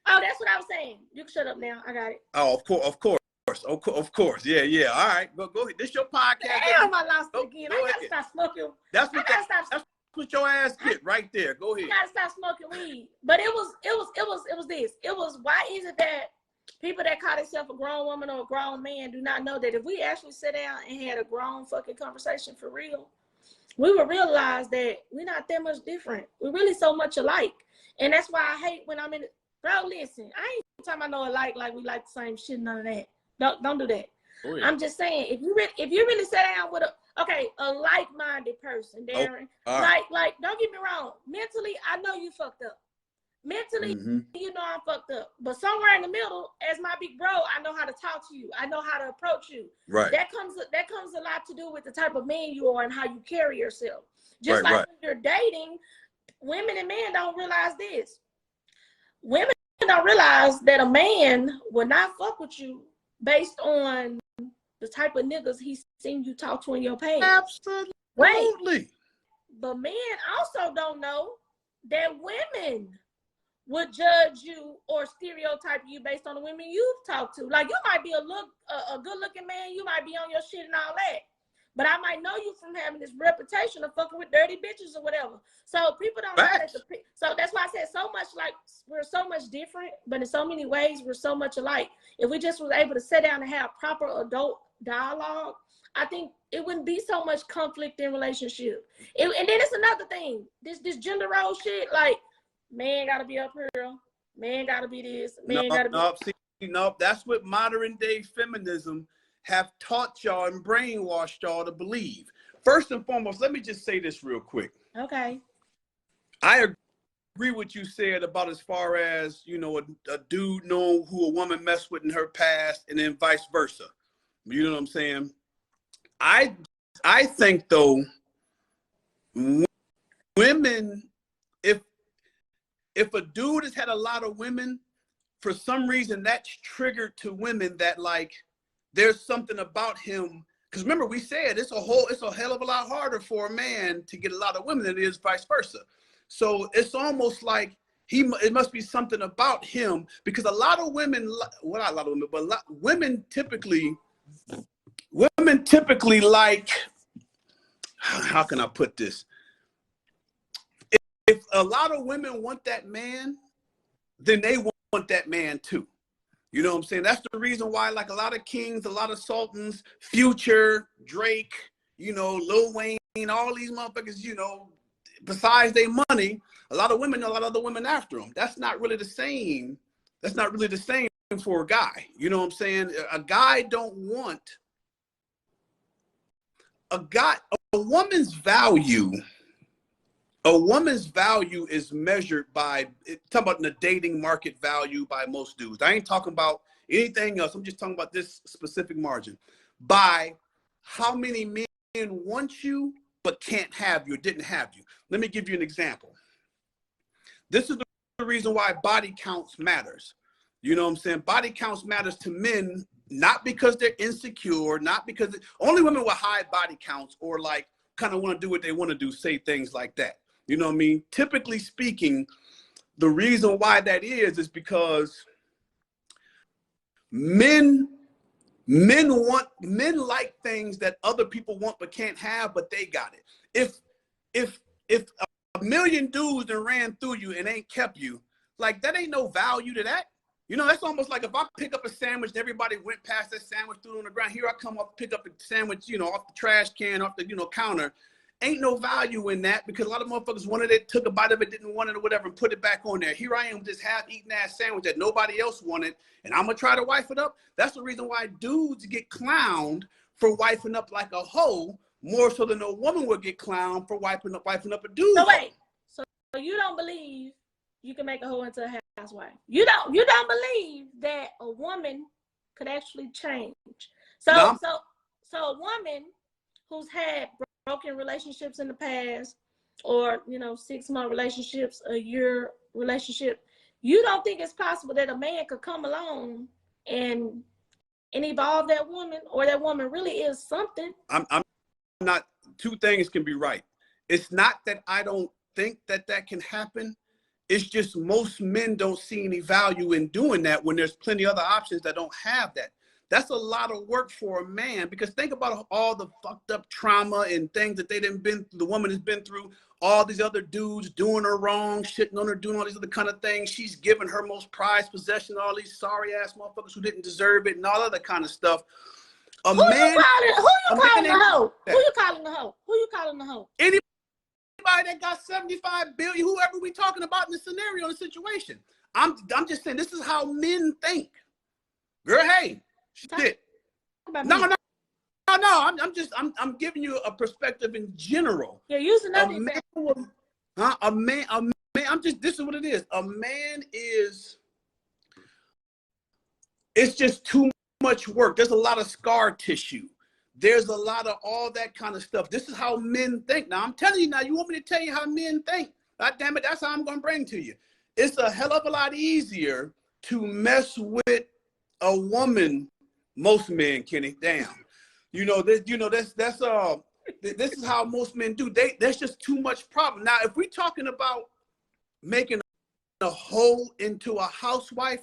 Oh, that's what I was saying. You can shut up now. I got it. Oh, of course. Yeah. All right, go ahead. This your podcast. Damn, I lost it again. I gotta stop smoking. That's what your ass get right there. Go ahead. I gotta stop smoking weed. But it was this. It was, why is it that people that call themselves a grown woman or a grown man do not know that if we actually sit down and had a grown fucking conversation for real, we would realize that we're not that much different. We're really so much alike. And that's why I hate when I'm in bro, listen, I ain't talking about no alike like we like the same shit, none of that. Don't do that. Oh, yeah. I'm just saying, if you really sit down with a like-minded person, Darin, like don't get me wrong, mentally I know you fucked up. Mentally, you know I'm fucked up. But somewhere in the middle, as my big bro, I know how to talk to you. I know how to approach you. Right. That comes a lot to do with the type of man you are and how you carry yourself. Just like when you're dating, women and men don't realize this. Women don't realize that a man will not fuck with you based on the type of niggas he's seen you talk to in your past. Absolutely. Wait, but men also don't know that women would judge you or stereotype you based on the women you've talked to. Like, you might be a good-looking man, you might be on your shit and all that, but I might know you from having this reputation of fucking with dirty bitches or whatever. So people don't know that. So that's why I said so much, like, we're so much different, but in so many ways, we're so much alike. If we just was able to sit down and have proper adult dialogue, I think it wouldn't be so much conflict in relationship. And then it's another thing, this gender role shit, like, man gotta be up here, man gotta be this, man gotta be. No, that's what modern day feminism have taught y'all and brainwashed y'all to believe. First and foremost, let me just say this real quick. Okay. I agree with what you said about as far as, a dude know who a woman messed with in her past and then vice versa. You know what I'm saying? I think, though, women, if a dude has had a lot of women, for some reason that's triggered to women that, like, there's something about him. Because remember, we said it's a hell of a lot harder for a man to get a lot of women than it is vice versa. So it's almost like it must be something about him, because a lot of women, well, not a lot of women, but women typically like, how can I put this? If a lot of women want that man, then they want that man too. You know what I'm saying? That's the reason why, like, a lot of kings, a lot of sultans, Future, Drake, Lil Wayne, all these motherfuckers, besides their money, a lot of other women after them. That's not really the same. That's not really the same for a guy. You know what I'm saying? A guy don't want a woman's value A woman's value is measured by, talking about the dating market value by most dudes. I ain't talking about anything else. I'm just talking about this specific margin. By how many men want you but can't have you or didn't have you. Let me give you an example. This is the reason why body counts matters. You know what I'm saying? Body counts matters to men, not because they're insecure, not because only women with high body counts or like kind of want to do what they want to do say things like that. You know what I mean? Typically speaking, the reason why that is because men like things that other people want but can't have, but they got it. If a million dudes that ran through you and ain't kept you, like that ain't no value to that. You know, that's almost like if I pick up a sandwich and everybody went past that sandwich, threw it on the ground. Here I come up, pick up a sandwich, you know, off the trash can, off the, you know, counter. Ain't no value in that because a lot of motherfuckers wanted it, took a bite of it, didn't want it or whatever, and put it back on there. Here I am, just half-eaten ass sandwich that nobody else wanted, and I'm gonna try to wife it up. That's the reason why dudes get clowned for wifing up like a hoe more so than a woman would get clowned for wifing up a dude. So wait, so you don't believe you can make a hoe into a housewife? You don't believe that a woman could actually change? So a woman who's had broken relationships in the past, or 6-month relationships, a year relationship, you don't think it's possible that a man could come along and evolve that woman, or that woman really is something? I'm not, two things can be right. It's not that I don't think that can happen. It's just most men don't see any value in doing that when there's plenty of other options that don't have that. That's a lot of work for a man, because think about all the fucked up trauma and things that the woman has been through, all these other dudes doing her wrong, shitting on her, doing all these other kind of things. She's given her most prized possession to all these sorry ass motherfuckers who didn't deserve it and all other kind of stuff. Who you calling the hoe? Who you calling the hoe? Who you calling the hoe? Anybody that got 75 billion, whoever we talking about in the scenario, in the situation. I'm just saying, this is how men think. Girl, hey. Shit. No. I'm giving you a perspective in general. You're using that. A man. This is what it is. A man is. It's just too much work. There's a lot of scar tissue. There's a lot of all that kind of stuff. This is how men think. Now I'm telling you now. You want me to tell you how men think? God damn it, that's how I'm gonna bring to you. It's a hell of a lot easier to mess with a woman. Most men, Kenny, damn. This is how most men do. There's just too much problem. Now, if we're talking about making a hoe into a housewife,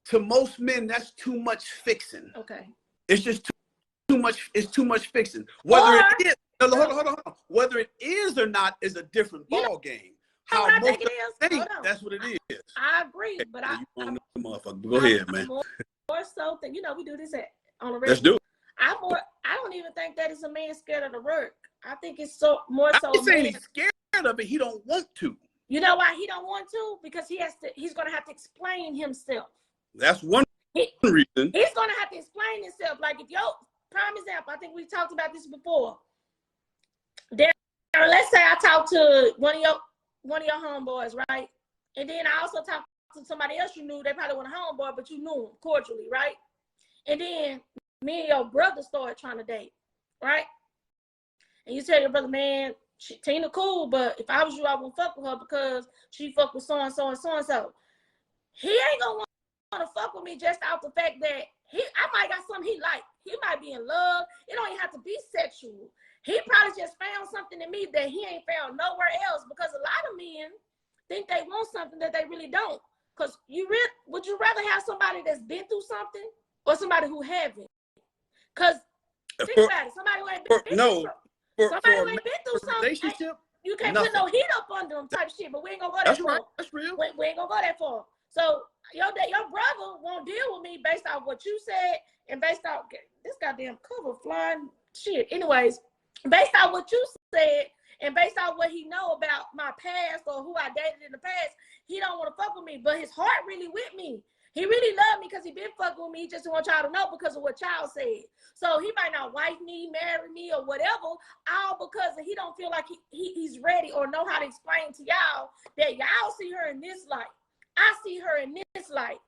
to most men, that's too much fixing. Okay. It's just too much. It's too much fixing. Whether it is, hold on. Whether it is or not is a different ball game. How most think it is? Think, that's what it is. I agree, but Go ahead, man. More so than we do this on the radio. Let's do it. I don't even think that it's a man scared of the work. I think it's more so. I'm saying he's scared of it. He don't want to. You know why he don't want to? Because he's gonna have to explain himself. That's one reason. He's gonna have to explain himself. Like prime example, I think we talked about this before. Let's say I talked to one of your homeboys, right? And then I also talked to somebody else you knew. They probably weren't a homeboy, but you knew him cordially, right? And then me and your brother started trying to date, right? And you tell your brother, man, Tina cool, but if I was you, I wouldn't fuck with her because she fuck with so-and-so and so-and-so. He ain't gonna want to fuck with me just out the fact that I might got something he like. He might be in love. It don't even have to be sexual. He probably just found something in me that he ain't found nowhere else, because a lot of men think they want something that they really don't. Because would you rather have somebody that's been through something or somebody who haven't? Because think about it. Somebody who ain't been through something. Relationship, you can't put no heat up under them type shit, but we ain't going to go that far. Right. That's real. We ain't going to go that far. So your brother won't deal with me based off what you said and based off this goddamn cover flying shit. Anyways, based off what you said and based off what he know about my past or who I dated in the past, he don't want to fuck with me, but his heart really with me. He really loved me because he been fucking with me. He just want y'all to know because of what y'all said. So he might not wife me, marry me, or whatever, all because he don't feel like he's ready or know how to explain to y'all that y'all see her in this light. I see her in this light.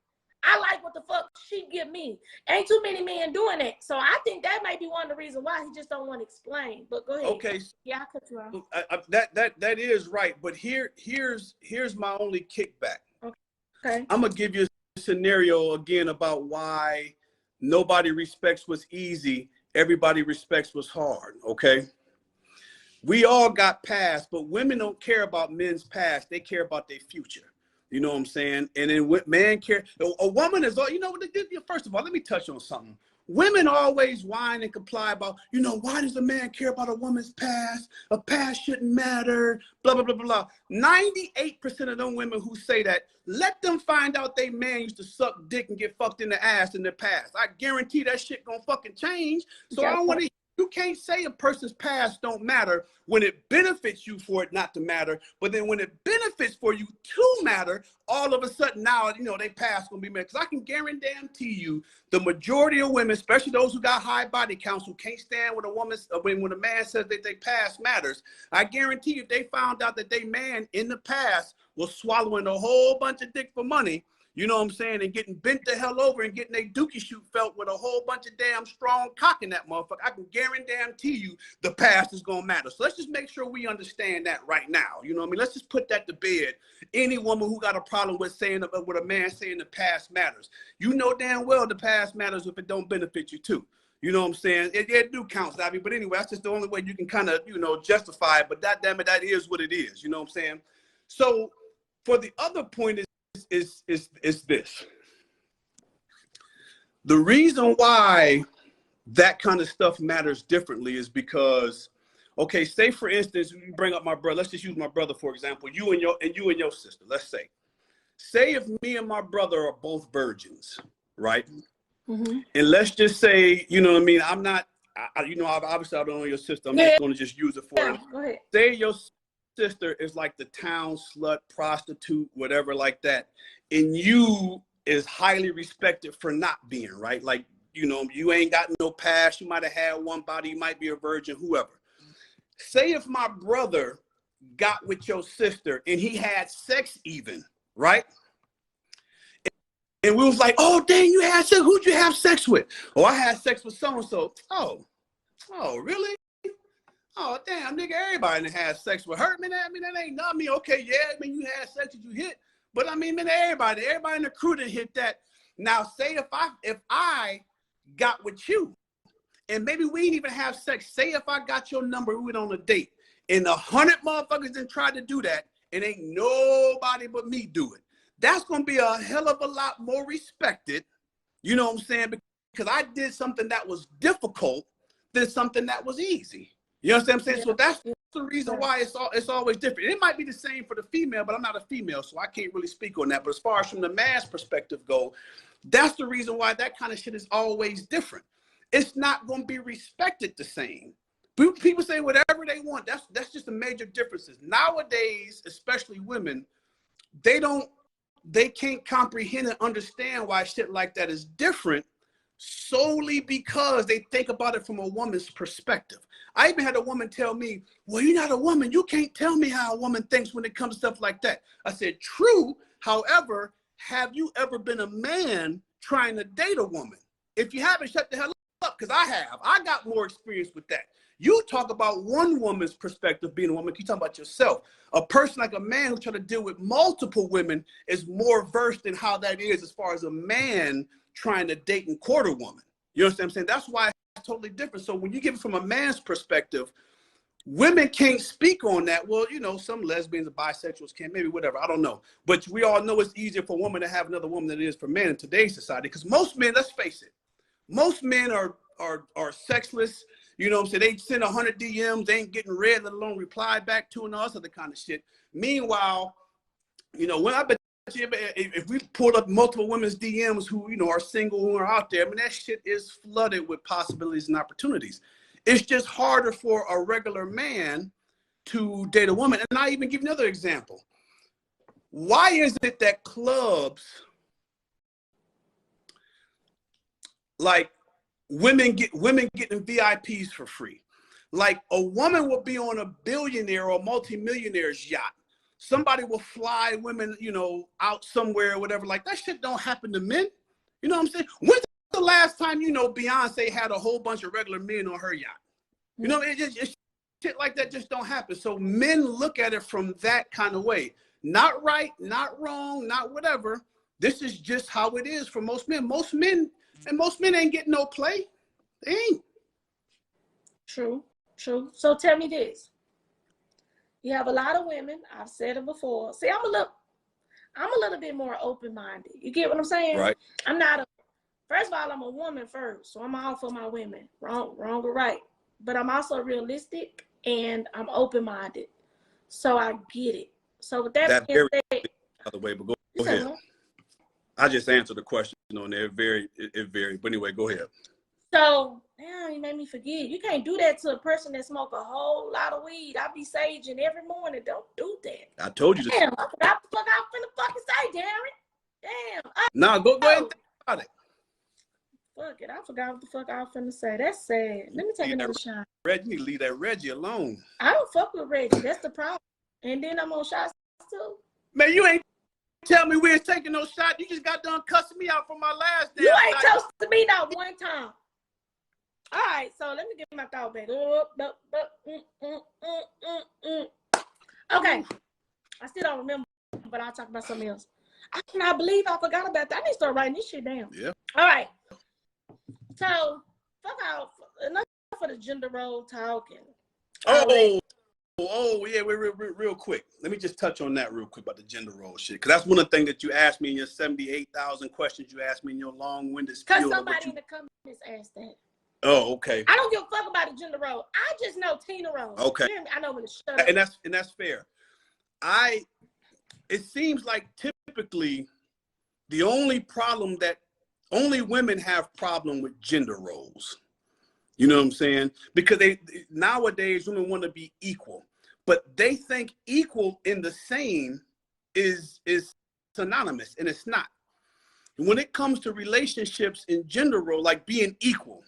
I like what the fuck she give me. Ain't too many men doing that. So I think that may be one of the reasons why he just don't want to explain. But go ahead. Okay. Yeah, I cut you off. That is right. But here's my only kickback. Okay. I'm gonna give you a scenario again about why nobody respects what's easy. Everybody respects what's hard. Okay. We all got past, but women don't care about men's past. They care about their future. You know what I'm saying? And then man care. A woman is all, you know, first of all, let me touch on something. Women always whine and comply about, you know, why does a man care about a woman's past? A past shouldn't matter, blah, blah, blah, blah. 98% of them women who say that, let them find out they man used to suck dick and get fucked in the ass in the past. I guarantee that shit gonna fucking change. So I don't want to. You can't say a person's past don't matter when it benefits you for it not to matter, but then when it benefits for you to matter, all of a sudden now, you know, they past gonna be mad. Because I can guarantee you the majority of women, especially those who got high body counts, who can't stand when when a man says that they past matters, I guarantee you if they found out that they man in the past was swallowing a whole bunch of dick for money, you know what I'm saying, and getting bent the hell over and getting a dookie shoot felt with a whole bunch of damn strong cock in that motherfucker, I can guarantee you the past is going to matter. So let's just make sure we understand that right now. You know what I mean? Let's just put that to bed. Any woman who got a problem with a man saying the past matters, you know damn well the past matters if it don't benefit you too. You know what I'm saying? It do count, Savvy. But anyway, that's just the only way you can kind of, you know, justify it. But that, damn it, that is what it is. You know what I'm saying? So for the other point is this. The reason why that kind of stuff matters differently is because, okay, say for instance, you bring up my brother. Let's just use my brother for example. You and your sister. Let's say if me and my brother are both virgins, right? Mm-hmm. And let's just say, you know what I mean. I'm not, you know, obviously I don't know your sister. I'm just going to just use it for it. Go ahead. Say your sister is like the town slut, prostitute, whatever like that, and you is highly respected for not being, right? Like, you know, you ain't got no past, you might have had one body, you might be a virgin, whoever. Say if my brother got with your sister and he had sex even, right? And we was like, oh, dang, you had sex, who'd you have sex with? Oh, I had sex with so-and-so. Oh, really? Oh, damn, nigga, everybody that has sex with her. Man, that ain't nothing. I mean, okay, yeah, I mean, you had sex that you hit. But I mean, man, everybody in the crew that hit that. Now, say if I got with you, and maybe we didn't even have sex. Say if I got your number, we went on a date, and 100 motherfuckers didn't try to do that, and ain't nobody but me do it. That's going to be a hell of a lot more respected, you know what I'm saying? Because I did something that was difficult than something that was easy. You understand what I'm saying? Yeah. So that's the reason why it's always different. It might be the same for the female, but I'm not a female, so I can't really speak on that. But as far as from the man's perspective go, that's the reason why that kind of shit is always different. It's not going to be respected the same. People say whatever they want. That's just the major differences. Nowadays, especially women, they can't comprehend and understand why shit like that is different solely because they think about it from a woman's perspective. I even had a woman tell me, well, you're not a woman. You can't tell me how a woman thinks when it comes to stuff like that. I said, true. However, have you ever been a man trying to date a woman? If you haven't, shut the hell up, because I have. I got more experience with that. You talk about one woman's perspective being a woman. You talk about yourself. A person like a man who try to deal with multiple women is more versed in how that is as far as a man trying to date and court a woman. You understand what I'm saying? That's why it's totally different. So when you give it from a man's perspective, women can't speak on that. Well, you know, some lesbians or bisexuals can, maybe whatever. I don't know. But we all know it's easier for a woman to have another woman than it is for men in today's society. Because most men, let's face it, most men are sexless. You know what I'm saying? They send 100 DMs, they ain't getting read, let alone reply back to and all this other kind of shit. Meanwhile, you know, when I bet you, if we pulled up multiple women's DMs who, you know, are single, who are out there, I mean, that shit is flooded with possibilities and opportunities. It's just harder for a regular man to date a woman. And I even give another example. Why is it that clubs like women getting VIPs for free. Like a woman will be on a billionaire or multimillionaire's yacht. Somebody will fly women, you know, out somewhere or whatever. Like that shit don't happen to men. You know what I'm saying? When's the last time, you know, Beyonce had a whole bunch of regular men on her yacht? You know, it's shit like that just don't happen. So men look at it from that kind of way. Not right, not wrong, not whatever. This is just how it is for most men. Most men ain't getting no play. They ain't. True. So tell me this. You have a lot of women. I've said it before. See, I'm a little bit more open-minded. You get what I'm saying? Right. First of all, I'm a woman first, so I'm all for my women. Wrong or right. But I'm also realistic and I'm open-minded. So I get it. So with that being said, by the way, but go ahead. What? I just answered the question on there. It varied. But anyway, go ahead. So now you made me forget. You can't do that to a person that smoke a whole lot of weed. I be saging every morning. Don't do that. I told you this. Damn, I forgot what I was finna fucking say, Darren. Damn. Nah, go ahead and think about it. Fuck it. I forgot what the fuck I was finna say. That's sad. Let me take another shot. Reggie, you need to leave that Reggie alone. I don't fuck with Reggie. That's the problem. And then I'm on shots too. Man, you ain't tell me we was taking no shot. You just got done cussing me out from my last day. You ain't toasted me not one time. All right, so let me get my thought back. Okay. I still don't remember, but I'll talk about something else. I cannot believe I forgot about that. I need to start writing this shit down. Yeah. All right. So, fuck out. Enough for the gender role talking. Yeah, real quick. Let me just touch on that real quick about the gender role shit. Because that's one of the things that you asked me in your 78,000 questions you asked me in your long-winded spiel. Because somebody in the comments asked that. Oh, okay. I don't give a fuck about the gender role. I just know Tina role. Okay. I know when to shut up. And that's fair. It seems like typically the only women have problem with gender roles. You know what I'm saying? Because nowadays women want to be equal, but they think equal in the same is synonymous, and it's not. And when it comes to relationships in gender role, like being equal,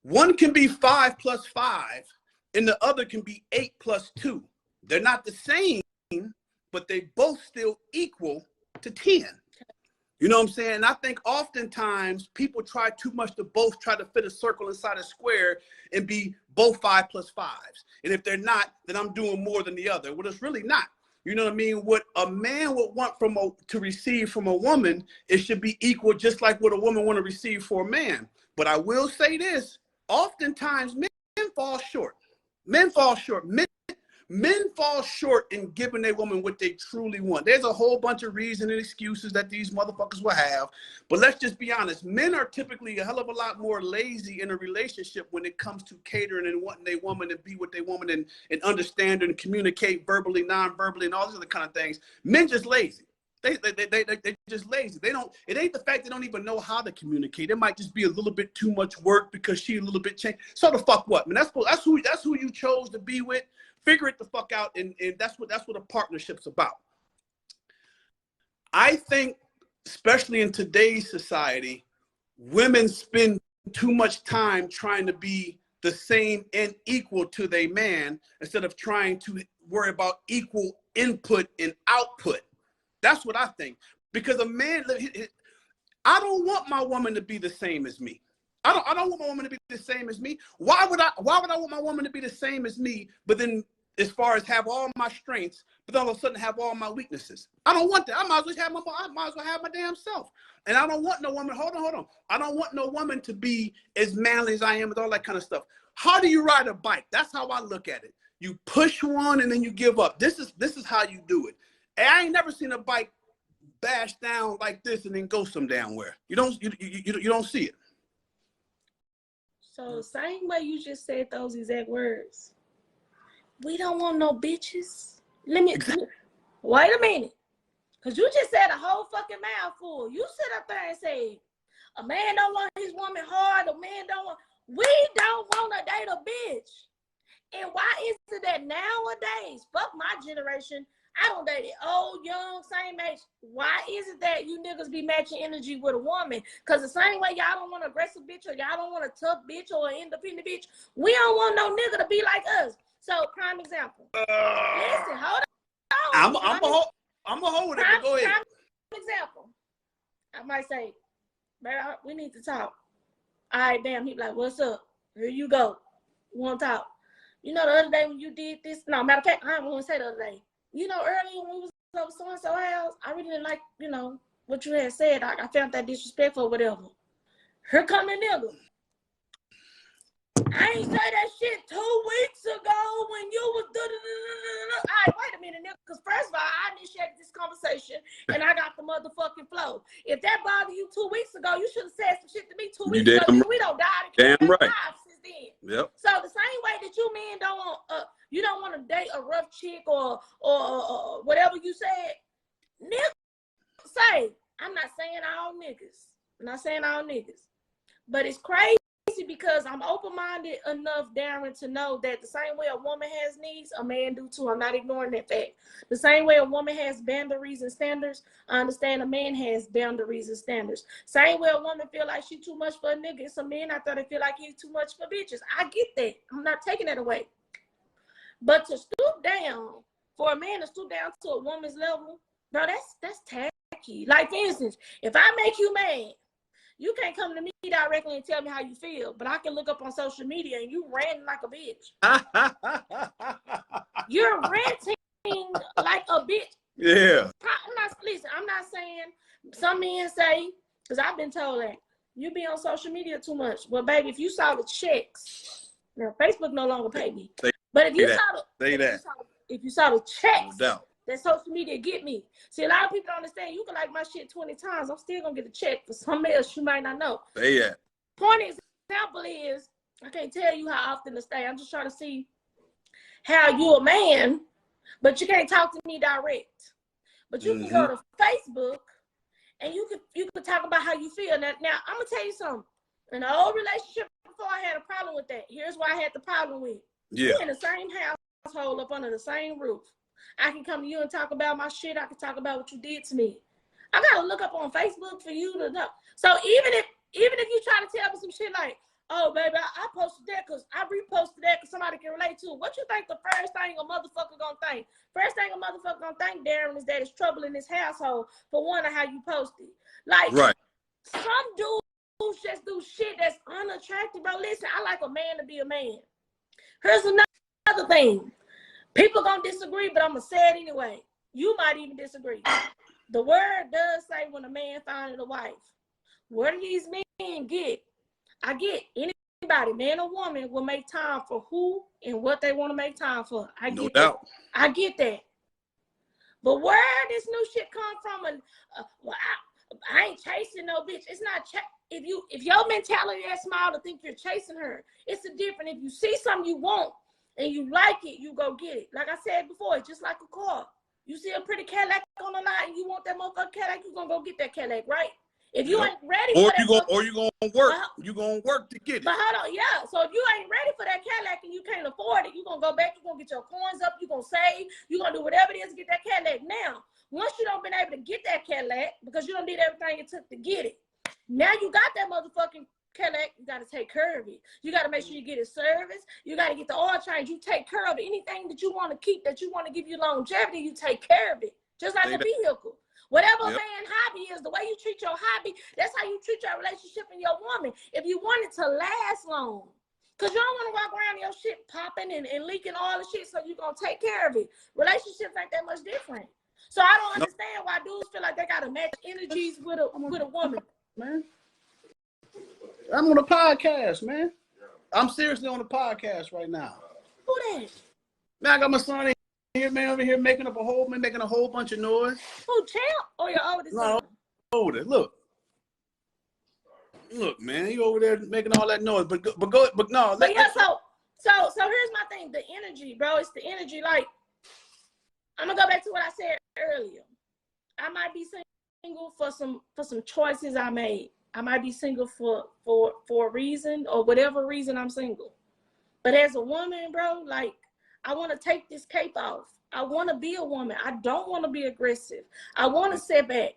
one can be 5 + 5, and the other can be 8 + 2. They're not the same, but they both still equal to 10. You know what I'm saying? And I think oftentimes people try too much to both try to fit a circle inside a square and be both 5 + 5s. And if they're not, then I'm doing more than the other. Well, it's really not. You know what I mean? What a man would want to receive from a woman, it should be equal, just like what a woman want to receive for a man. But I will say this. Oftentimes, men fall short. Men fall short. Men fall short in giving a woman what they truly want. There's a whole bunch of reasons and excuses that these motherfuckers will have. But let's just be honest. Men are typically a hell of a lot more lazy in a relationship when it comes to catering and wanting a woman to be what they want and understand and communicate verbally, non-verbally, and all these other kind of things. Men just lazy. They just lazy. It ain't the fact they don't even know how to communicate. It might just be a little bit too much work because she a little bit changed. So the fuck what? I mean, that's who you chose to be with. Figure it the fuck out, and that's what a partnership's about. I think, especially in today's society, women spend too much time trying to be the same and equal to their man instead of trying to worry about equal input and output. That's what I think. Because a man, I don't want my woman to be the same as me. I don't want my woman to be the same as me. Why would I want my woman to be the same as me, but then as far as have all my strengths, but then all of a sudden have all my weaknesses? I don't want that. I might as well have my damn self. And I don't want no woman, hold on. I don't want no woman to be as manly as I am with all that kind of stuff. How do you ride a bike? That's how I look at it. You push one and then you give up. This is how you do it. And I ain't never seen a bike bash down like this and then go some damn where. You don't see it. So same way you just said those exact words. We don't want no bitches. Wait a minute. Because you just said a whole fucking mouthful. You sit up there and say, a man don't want his woman hard, we don't want to date a bitch. And why is it that nowadays, fuck my generation, I don't date it. Old, young, same age. Why is it that you niggas be matching energy with a woman? Because the same way y'all don't want an aggressive bitch or y'all don't want a tough bitch or an independent bitch, we don't want no nigga to be like us. So, prime example. Listen, hold on. I'm a hold it, but go ahead. Prime example. I might say, we need to talk. All right, bam. He be like, what's up? Here you go. Want to talk. You know, the other day when you did this, no, matter of fact, I don't want to say the other day. You know, earlier when we was over so-and-so house, I really didn't like, you know, what you had said. I found that disrespectful or whatever. Here come the nigga. I ain't say that shit 2 weeks ago when you was all right, wait a minute, nigga, because first of all, I initiated this conversation and I got the motherfucking flow. If that bothered you 2 weeks ago, you should have said some shit to me 2 weeks ago. Right. We don't die to damn right. Since then. Yep. So the same way that you men don't want, you don't want to date a rough chick or whatever you said, nigga, say, I'm not saying all niggas. I'm not saying all niggas. But it's crazy because I'm open-minded enough, Darin, to know that the same way a woman has needs, a man do too. I'm not ignoring that fact. The same way a woman has boundaries and standards, I understand a man has boundaries and standards. Same way a woman feel like she too much for a nigga, it's a man out there that feel like he's too much for bitches. I get that. I'm not taking that away. But to stoop down, for a man to stoop down to a woman's level, bro, that's tacky. Like, for instance, if I make you mad, you can't come to me directly and tell me how you feel, but I can look up on social media and you ranting like a bitch. You're ranting like a bitch. Yeah. I'm not saying, some men say, because I've been told that, you be on social media too much. Well, baby, if you saw the checks, now Facebook no longer pay me. But if you saw the checks, no doubt, that social media get me. See, a lot of people don't understand. You can like my shit 20 times. I'm still gonna get a check for something else you might not know. Yeah. Point example is, I can't tell you how often to stay. I'm just trying to see how you a man, but you can't talk to me direct. But you can go to Facebook and you could talk about how you feel. Now I'm gonna tell you something. In the old relationship before, I had a problem with that. Here's why I had the problem with. Yeah. We're in the same household up under the same roof. I can come to you and talk about my shit. I can talk about what you did to me. I gotta look up on Facebook for you to know. So even if you try to tell me some shit like, oh baby, I posted that because I reposted that because somebody can relate to it. What you think the first thing a motherfucker gonna think? First thing a motherfucker gonna think, Darin, is that it's trouble in this household for one of how you posted. Like, right. Some dudes just do shit that's unattractive, bro. Listen, I like a man to be a man. Here's another thing. People gonna disagree, but I'm gonna say it anyway. You might even disagree. The word does say when a man finds a wife. Where do these men get? I get anybody, man or woman, will make time for who and what they want to make time for. I get that. I get that. But where this new shit come from? And well, I ain't chasing no bitch. It's not. If your mentality that small to think you're chasing her, it's a different. If you see something you want and you like it, you go get it. Like I said before, it's just like a car. You see a pretty Cadillac on the lot and you want that motherfucking Cadillac, you gonna go get that Cadillac, right? If you ain't ready for that, or you gonna work. You gonna work to get it. But hold on, yeah. So if you ain't ready for that Cadillac and you can't afford it, you gonna go back. You gonna get your coins up. You gonna save. You gonna do whatever it is to get that Cadillac. Now, once you don't been able to get that Cadillac because you don't did everything it took to get it, now you got that motherfucking Cadillac. You gotta take care of it. You gotta make sure you get it serviced. You gotta get the oil change. You take care of it. Anything that you want to keep, that you want to give you longevity, you take care of it. Just like a vehicle. Whatever a man's hobby is, the way you treat your hobby, that's how you treat your relationship and your woman. If you want it to last long. Because you don't want to walk around your shit popping and leaking all the shit, so you're going to take care of it. Relationships ain't that much different. So I don't understand why dudes feel like they got to match energies with a woman. Man, I'm on a podcast, man. I'm seriously on a podcast right now. Who that? Man, I got my son in here, man, over here making a whole bunch of noise. Who, Champ or your oldest son? No, older. Look, man, he over there making all that noise. But no. But yeah, so here's my thing. The energy, bro. It's the energy. Like, I'm gonna go back to what I said earlier. I might be single for some choices I made. I might be single for a reason or whatever reason I'm single. But as a woman, bro, like, I want to take this cape off. I want to be a woman. I don't want to be aggressive. I want to sit back.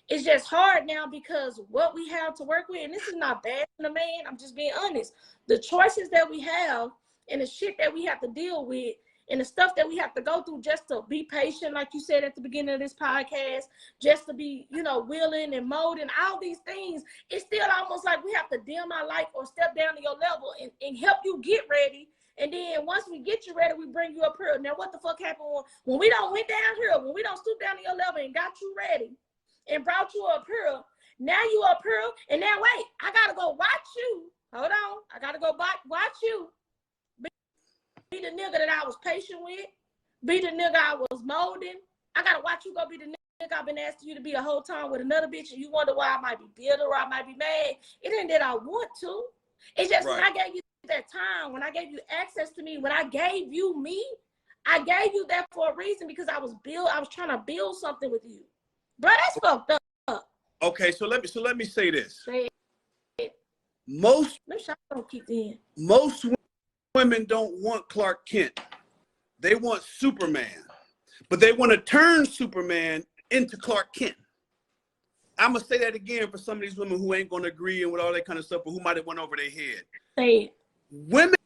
It's just hard now because what we have to work with, and this is not bad for the man, I'm just being honest. The choices that we have and the shit that we have to deal with and the stuff that we have to go through just to be patient, like you said at the beginning of this podcast, just to be, you know, willing and molding, all these things, it's still almost like we have to dim our light or step down to your level and help you get ready. And then once we get you ready, we bring you up here. Now, what the fuck happened when we don't went down here, when we don't stoop down to your level and got you ready and brought you up here? Now you up here, and now wait, I gotta go watch you. Hold on, I gotta go watch you. Be the nigga that I was patient with. Be the nigga I was molding. I gotta watch you go be the nigga I've been asking you to be the whole time with another bitch, and you wonder why I might be bitter or I might be mad. It ain't that I want to. It's just when I gave you that time, when I gave you access to me, when I gave you me, I gave you that for a reason because I was trying to build something with you. Bro, that's fucked up. Okay, so let me say this. Say it. Most women don't want Clark Kent. They want Superman. But they want to turn Superman into Clark Kent. I'm going to say that again for some of these women who ain't going to agree and with all that kind of stuff, but who might have went over their head. Say it. Women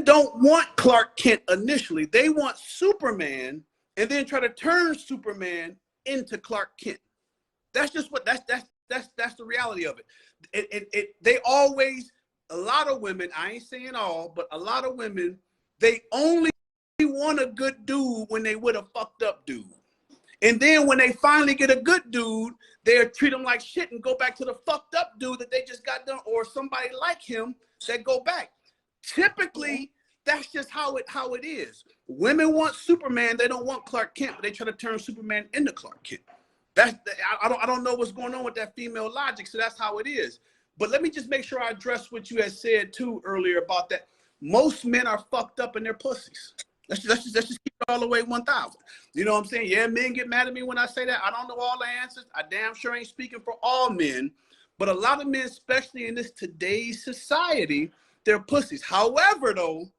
don't want Clark Kent initially. They want Superman and then try to turn Superman into Clark Kent. That's just what that's the reality of it. They always, a lot of women, I ain't saying all, but a lot of women, they only want a good dude when they with a fucked up dude. And then when they finally get a good dude, they'll treat him like shit and go back to the fucked up dude that they just got done, or somebody like him that go back. Typically, that's just how it is. Women want Superman, they don't want Clark Kent, but they try to turn Superman into Clark Kent. I don't know what's going on with that female logic, so that's how it is. But let me just make sure I address what you had said too earlier about that. Most men are fucked up in their pussies. Let's just keep it all the way 1,000. You know what I'm saying? Yeah, men get mad at me when I say that. I don't know all the answers. I damn sure ain't speaking for all men. But a lot of men, especially in this today's society, they're pussies. However, though,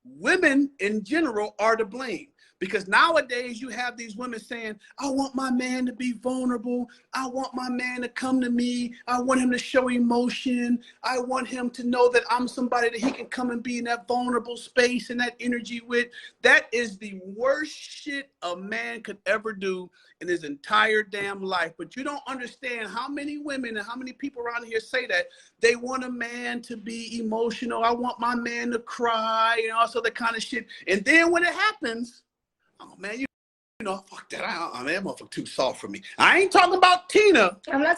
women in general are to blame. Because nowadays you have these women saying, I want my man to be vulnerable. I want my man to come to me. I want him to show emotion. I want him to know that I'm somebody that he can come and be in that vulnerable space and that energy with. That is the worst shit a man could ever do in his entire damn life. But you don't understand how many women and how many people around here say that. They want a man to be emotional. I want my man to cry and all sort of that kind of shit. And then when it happens, oh man, you know, fuck that. I mean, that motherfucker too soft for me. I ain't talking about Tina. I'm not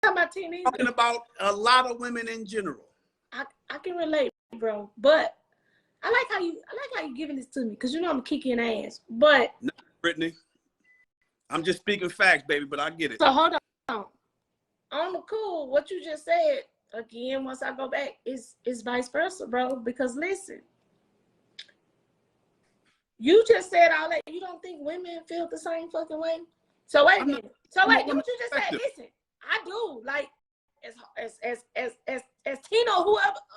talking about Tina either. I'm talking about a lot of women in general. I can relate, bro. But I like how you giving this to me because you know I'm kicking ass. But no, Brittany, I'm just speaking facts, baby. But I get it. So hold on. On the cool, what you just said again. Once I go back, is vice versa, bro. Because listen. You just said all that. You don't think women feel the same fucking way? So wait a minute. So wait, what you just said? Listen, I do. Like as Tina,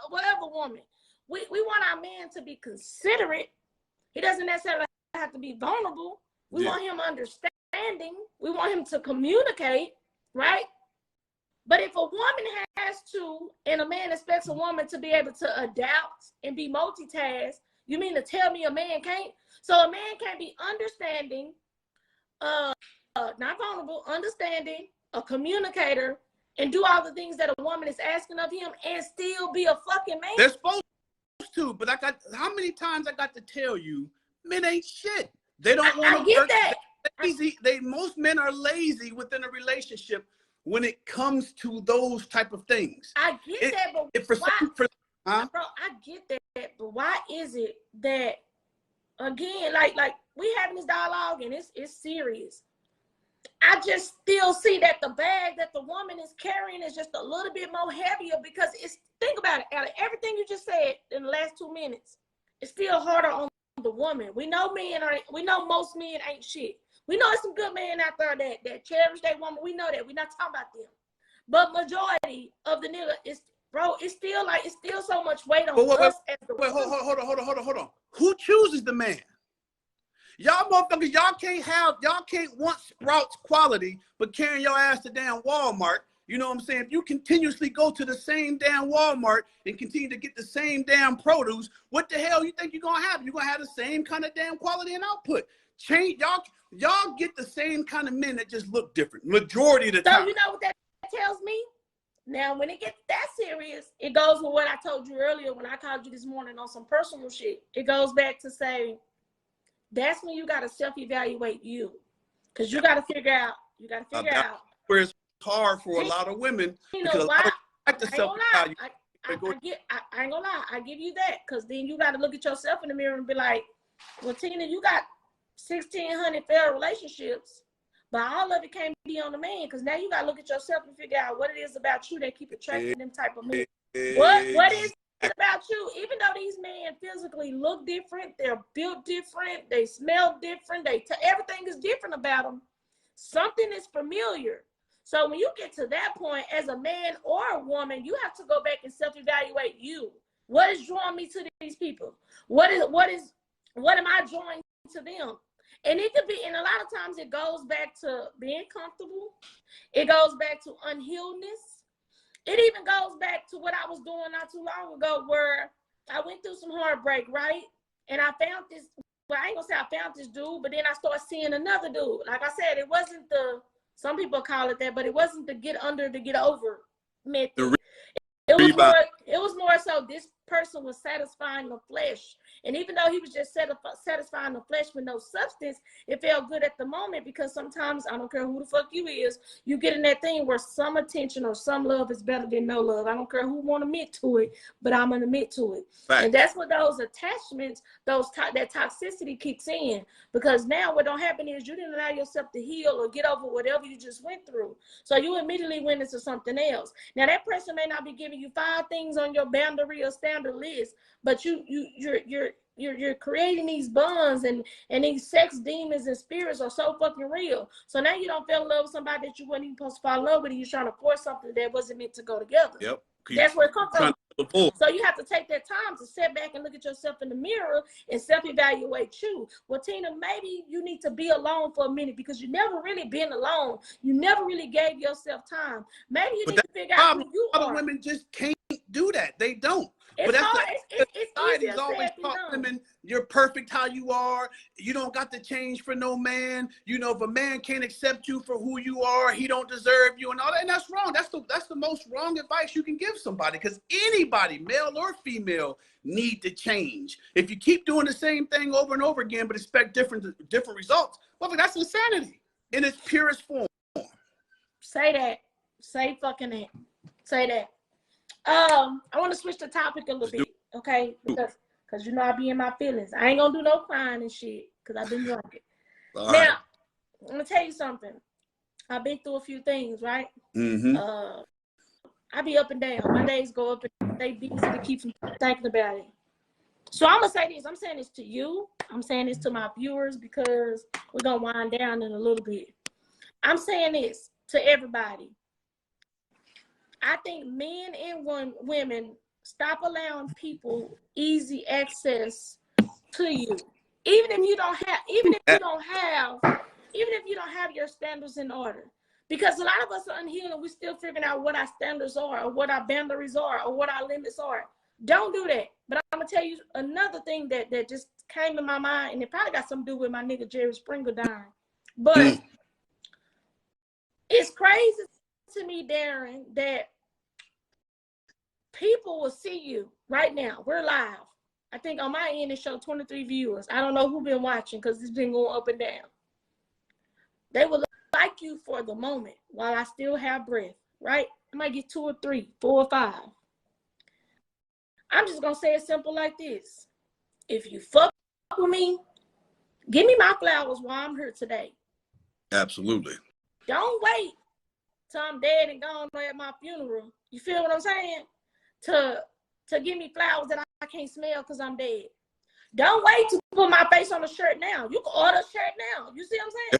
whatever woman, we want our man to be considerate. He doesn't necessarily have to be vulnerable. We want him understanding. We want him to communicate, right? But if a woman has to, and a man expects a woman to be able to adapt and be multitask, you mean to tell me a man can't? So a man can't be understanding, not vulnerable, understanding, a communicator, and do all the things that a woman is asking of him and still be a fucking man? They're supposed to, but how many times I got to tell you, men ain't shit. They don't want to get work. That. Lazy. Most men are lazy within a relationship when it comes to those type of things. I get that, but why? Bro, I get that, but why is it that, again, like we having this dialogue and it's serious. I just still see that the bag that the woman is carrying is just a little bit more heavier because think about it, out of everything you just said in the last 2 minutes, it's still harder on the woman. We know most men ain't shit. We know there's some good men out there that cherish their woman. We know that. We're not talking about them. But majority of the nigga is bro, it's still so much weight on wait, us as the wait, hold on. Who chooses the man? Y'all motherfuckers, y'all can't want Sprouts quality, but carrying your ass to damn Walmart. You know what I'm saying? If you continuously go to the same damn Walmart and continue to get the same damn produce, what the hell you think you're gonna have? You're gonna have the same kind of damn quality and output. Change y'all get the same kind of men that just look different. Majority of the time. So you know what that tells me? Now, when it gets that serious, it goes with what I told you earlier when I called you this morning on some personal shit. It goes back to say, that's when you got to self-evaluate you. Because you got to figure out. Where it's hard for a lot of women. You know why? I ain't gonna lie. I give you that. Because then you got to look at yourself in the mirror and be like, well, Tina, you got 1,600 failed relationships. But all of it can't be on the man, because now you gotta look at yourself and figure out what it is about you that keep attracting them type of men. What is it about you? Even though these men physically look different, they're built different, they smell different, everything is different about them. Something is familiar. So when you get to that point, as a man or a woman, you have to go back and self-evaluate you. What is drawing me to these people? What am I drawing to them? And it could be, and a lot of times it goes back to being comfortable. It goes back to unhealedness. It even goes back to what I was doing not too long ago, where I went through some heartbreak, right? And I found this, well, I ain't gonna say I found this dude, but then I started seeing another dude. Like I said, it wasn't some people call it that, but it wasn't the get under to get over method. It was more so this person was satisfying the flesh. And even though he was just satisfying the flesh with no substance, it felt good at the moment, because sometimes, I don't care who the fuck you is, you get in that thing where some attention or some love is better than no love. I don't care who want to admit to it, but I'm going to admit to it. Right. And that's what those attachments, that toxicity kicks in. Because now what don't happen is you didn't allow yourself to heal or get over whatever you just went through. So you immediately went into something else. Now that person may not be giving you 5 things on your boundary or standard list, but you're creating these bonds, and these sex demons and spirits are so fucking real. So now you don't fall in love with somebody that you wasn't even supposed to fall in love with, and you're trying to force something that wasn't meant to go together. Yep. That's where it comes from. So you have to take that time to sit back and look at yourself in the mirror and self-evaluate you. Well, Tina, maybe you need to be alone for a minute, because you never really been alone. You never really gave yourself time. Maybe you need to figure out who you are. A lot of women just can't do that. They don't. It's hard. It's easy. Always taught women, you're perfect how you are. You don't got to change for no man. You know, if a man can't accept you for who you are, he don't deserve you and all that. And that's wrong. That's the most wrong advice you can give somebody, because anybody, male or female, need to change. If you keep doing the same thing over and over again but expect different results, well, that's insanity in its purest form. Say that. Say fucking that. Say that. I want to switch the topic a little bit, okay? Because you know I be in my feelings. I ain't gonna do no crying and shit, because I've been drinking. Now, right. I'm gonna tell you something. I've been through a few things, right? Mm-hmm. I be up and down. My days go up and they be easy to keep from thinking about it. So I'm gonna say this. I'm saying this to you. I'm saying this to my viewers, because we're gonna wind down in a little bit. I'm saying this to everybody. I think men and women, stop allowing people easy access to you. Even if you don't have your standards in order. Because a lot of us are unhealed and we're still figuring out what our standards are, or what our boundaries are, or what our limits are. Don't do that. But I'm gonna tell you another thing that just came in my mind, and it probably got something to do with my nigga Jerry Springer dying. But it's crazy to me, Darin, that people will see you right now. We're live. I think on my end it showed 23 viewers. I don't know who's been watching, because it's been going up and down. They will like you for the moment while I still have breath, right? I might get 2 or 3, 4 or 5. I'm just gonna say it simple like this. If you fuck with me, give me my flowers while I'm here today. Absolutely. Don't wait till I'm dead and gone at my funeral. You feel what I'm saying? To give me flowers that I can't smell because I'm dead. Don't wait to put my face on a shirt now. You can order a shirt now. You see what I'm saying?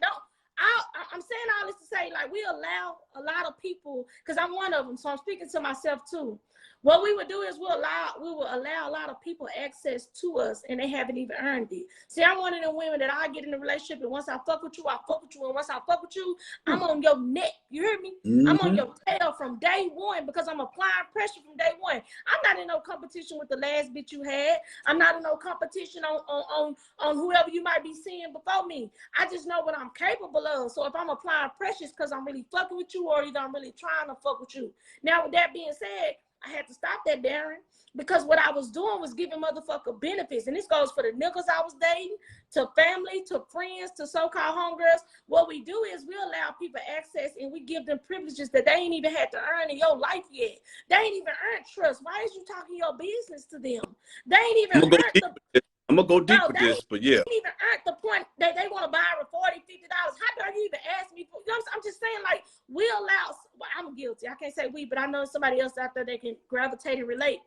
I'm saying all this to say, like, we allow a lot of people, because I'm one of them, so I'm speaking to myself too. What we would do is we will allow a lot of people access to us, and they haven't even earned it. See, I'm one of them women that I get in a relationship, and once I fuck with you, I fuck with you, and once I fuck with you, I'm on your neck. You hear me? I'm on your tail from day one, because I'm applying pressure from day one. I'm not in no competition with the last bitch you had. I'm not in no competition on whoever you might be seeing before me. I just know what I'm capable of. So if I'm applying pressure, it's because I'm really fucking with you, or either I'm really trying to fuck with you. Now, with that being said, I had to stop that, Darin, because what I was doing was giving motherfucker benefits. And this goes for the niggas I was dating, to family, to friends, to so-called homegirls. What we do is we allow people access, and we give them privileges that they ain't even had to earn in your life yet. They ain't even earned trust. Why is you talking your business to them? They ain't even earned the... I'm gonna go deep with this, but yeah. They ain't even earned the point that they want to buy for $40, $50. How dare you even ask me for? You know what I'm just saying, like, we allow. Well, I'm guilty. I can't say we, but I know somebody else out there that can gravitate and relate.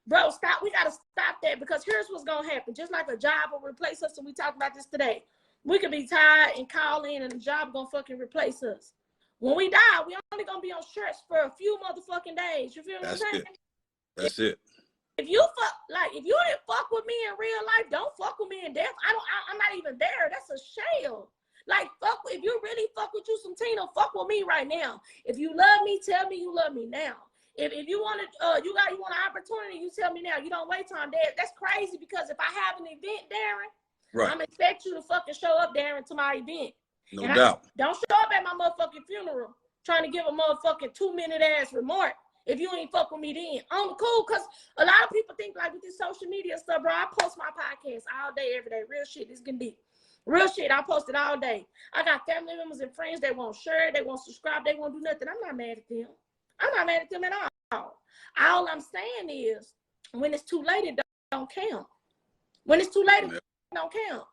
Bro, stop. We gotta stop that, because here's what's gonna happen. Just like a job will replace us, and we talked about this today. We could be tired and call in, and the job gonna fucking replace us. When we die, we only gonna be on shirts for a few motherfucking days. You feel what I'm saying? That's it. If you didn't fuck with me in real life, don't fuck with me in death. I'm not even there. That's a shell. Like, if you really fuck with you some Tina, fuck with me right now. If you love me, tell me you love me now. If you want you want an opportunity, you tell me now. You don't wait till I'm dead. That's crazy, because if I have an event, Darin, right, I'm expect you to fucking show up, Darin, to my event. No doubt. Don't show up at my motherfucking funeral trying to give a motherfucking 2-minute ass remark. If you ain't fuck with me then, I'm cool, because a lot of people think, like, with this social media stuff, bro, I post my podcast all day, every day. Real shit, it's gonna be real shit. I post it all day. I got family members and friends that won't share, they won't subscribe, they won't do nothing. I'm not mad at them. I'm not mad at them at all. All I'm saying is, when it's too late, it don't count. When it's too late, it don't count.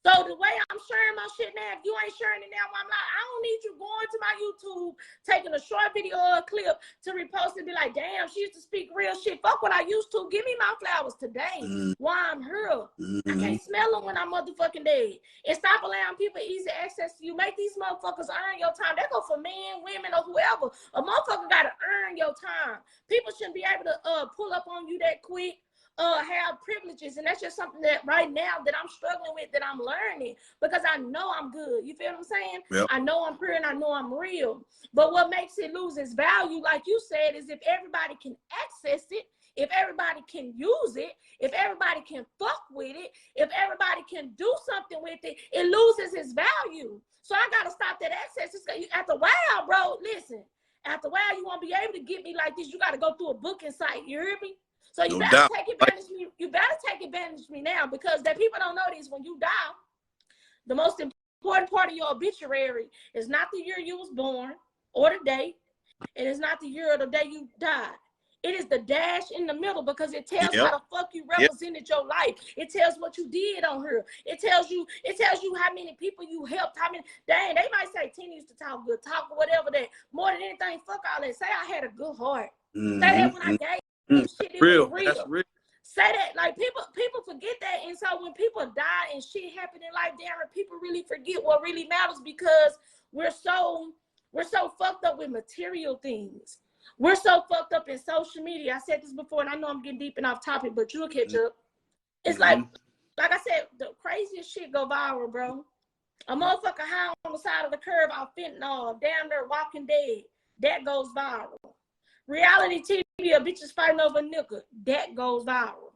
So the way I'm sharing my shit now, if you ain't sharing it now, I'm like, I don't need you going to my YouTube, taking a short video or a clip to repost and be like, damn, she used to speak real shit. Fuck what I used to. Give me my flowers today while I'm here. I can't smell them when I'm motherfucking dead. And stop allowing people easy access to you. Make these motherfuckers earn your time. That go for men, women, or whoever. A motherfucker got to earn your time. People shouldn't be able to pull up on you that quick. Have privileges, and that's just something that right now that I'm struggling with, that I'm learning, because I know I'm good. You feel what I'm saying? Yep. I know I'm pure and I know I'm real. But what makes it lose its value, like you said, is if everybody can access it, if everybody can use it, if everybody can fuck with it, if everybody can do something with it, it loses its value. So I gotta stop that access. After a while, bro, listen, after a while, you won't be able to get me like this. You gotta go through a booking site. You hear me? So you better take advantage of me. You better take advantage of me now, because that people don't know this. When you die, the most important part of your obituary is not the year you was born or the date. It is not the year or the day you died. It is the dash in the middle, because it tells how the fuck you represented your life. It tells what you did on her. It tells you how many people you helped. How many? Dang, they might say Tina used to talk good, talk or whatever. That more than anything, fuck all that. Say I had a good heart. Say that when I gave. Shit, real. That's real. Say that, like, people forget that, and so when people die and shit happen in life, Darin, people really forget what really matters, because we're so fucked up with material things. We're so fucked up in social media. I said this before, and I know I'm getting deep and off topic, but you'll catch up. It's like I said, the craziest shit go viral, bro. A motherfucker high on the side of the curb off fentanyl, damn near Walking Dead, that goes viral. Reality TV, a bitch is fighting over a nigga, that goes viral.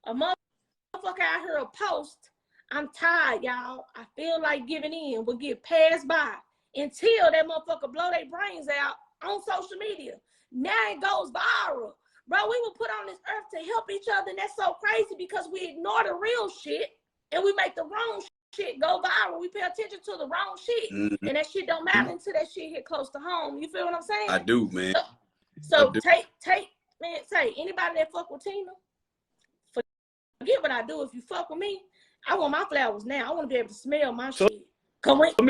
A motherfucker out here a post, I'm tired, y'all, I feel like giving in, will get passed by until that motherfucker blow their brains out on social media. Now it goes viral. Bro, we were put on this earth to help each other, and that's so crazy, because we ignore the real shit and we make the wrong shit go viral. We pay attention to the wrong shit, and that shit don't matter until that shit hit close to home. You feel what I'm saying? I do, man. So take, man, say, anybody that fuck with Tina, forget what I do. If you fuck with me, I want my flowers now. I want to be able to smell my shit. Let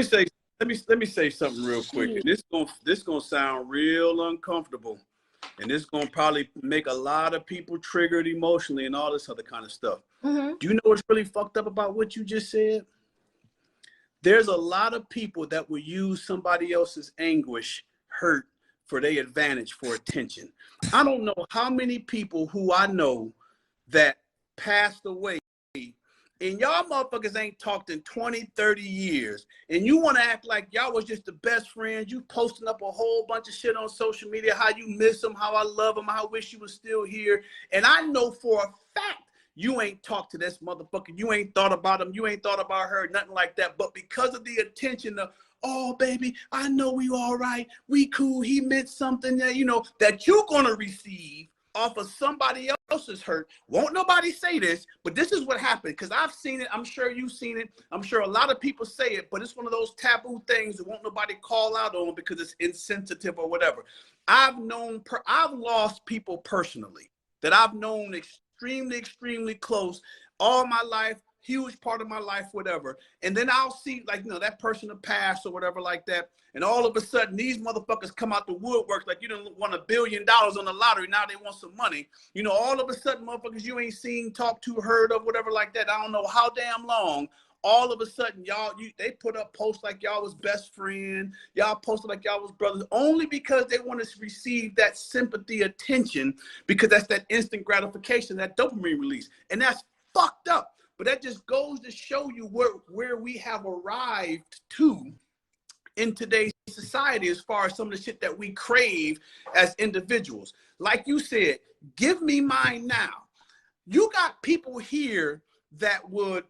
me say something real quick. And this gonna sound real uncomfortable, and this gonna probably make a lot of people triggered emotionally and all this other kind of stuff. Do you know what's really fucked up about what you just said? There's a lot of people that will use somebody else's anguish, hurt, for their advantage, for attention. I don't know how many people who I know that passed away, and y'all motherfuckers ain't talked in 20, 30 years, and you want to act like y'all was just the best friends. You posting up a whole bunch of shit on social media, how you miss them, how I love them, how I wish you was still here. And I know for a fact you ain't talked to this motherfucker. You ain't thought about him. You ain't thought about her, nothing like that. But because of the attention of, oh, baby, I know we all right. We cool. He meant something that, you know, that you're going to receive off of somebody else's hurt. Won't nobody say this, but this is what happened, because I've seen it. I'm sure you've seen it. I'm sure a lot of people say it, but it's one of those taboo things that won't nobody call out on because it's insensitive or whatever. I've lost people personally that I've known extremely, extremely close all my life, huge part of my life, whatever. And then I'll see, like, you know, that person will pass or whatever like that. And all of a sudden, these motherfuckers come out the woodwork like you done won $1 billion on the lottery. Now they want some money. You know, all of a sudden, motherfuckers you ain't seen, talked to, heard of, whatever like that. I don't know how damn long. All of a sudden, they put up posts like y'all was best friend. Y'all posted like y'all was brothers, only because they want to receive that sympathy, attention, because that's that instant gratification, that dopamine release. And that's fucked up. But that just goes to show you where we have arrived to in today's society as far as some of the shit that we crave as individuals. Like you said, give me mine now. You got people here that would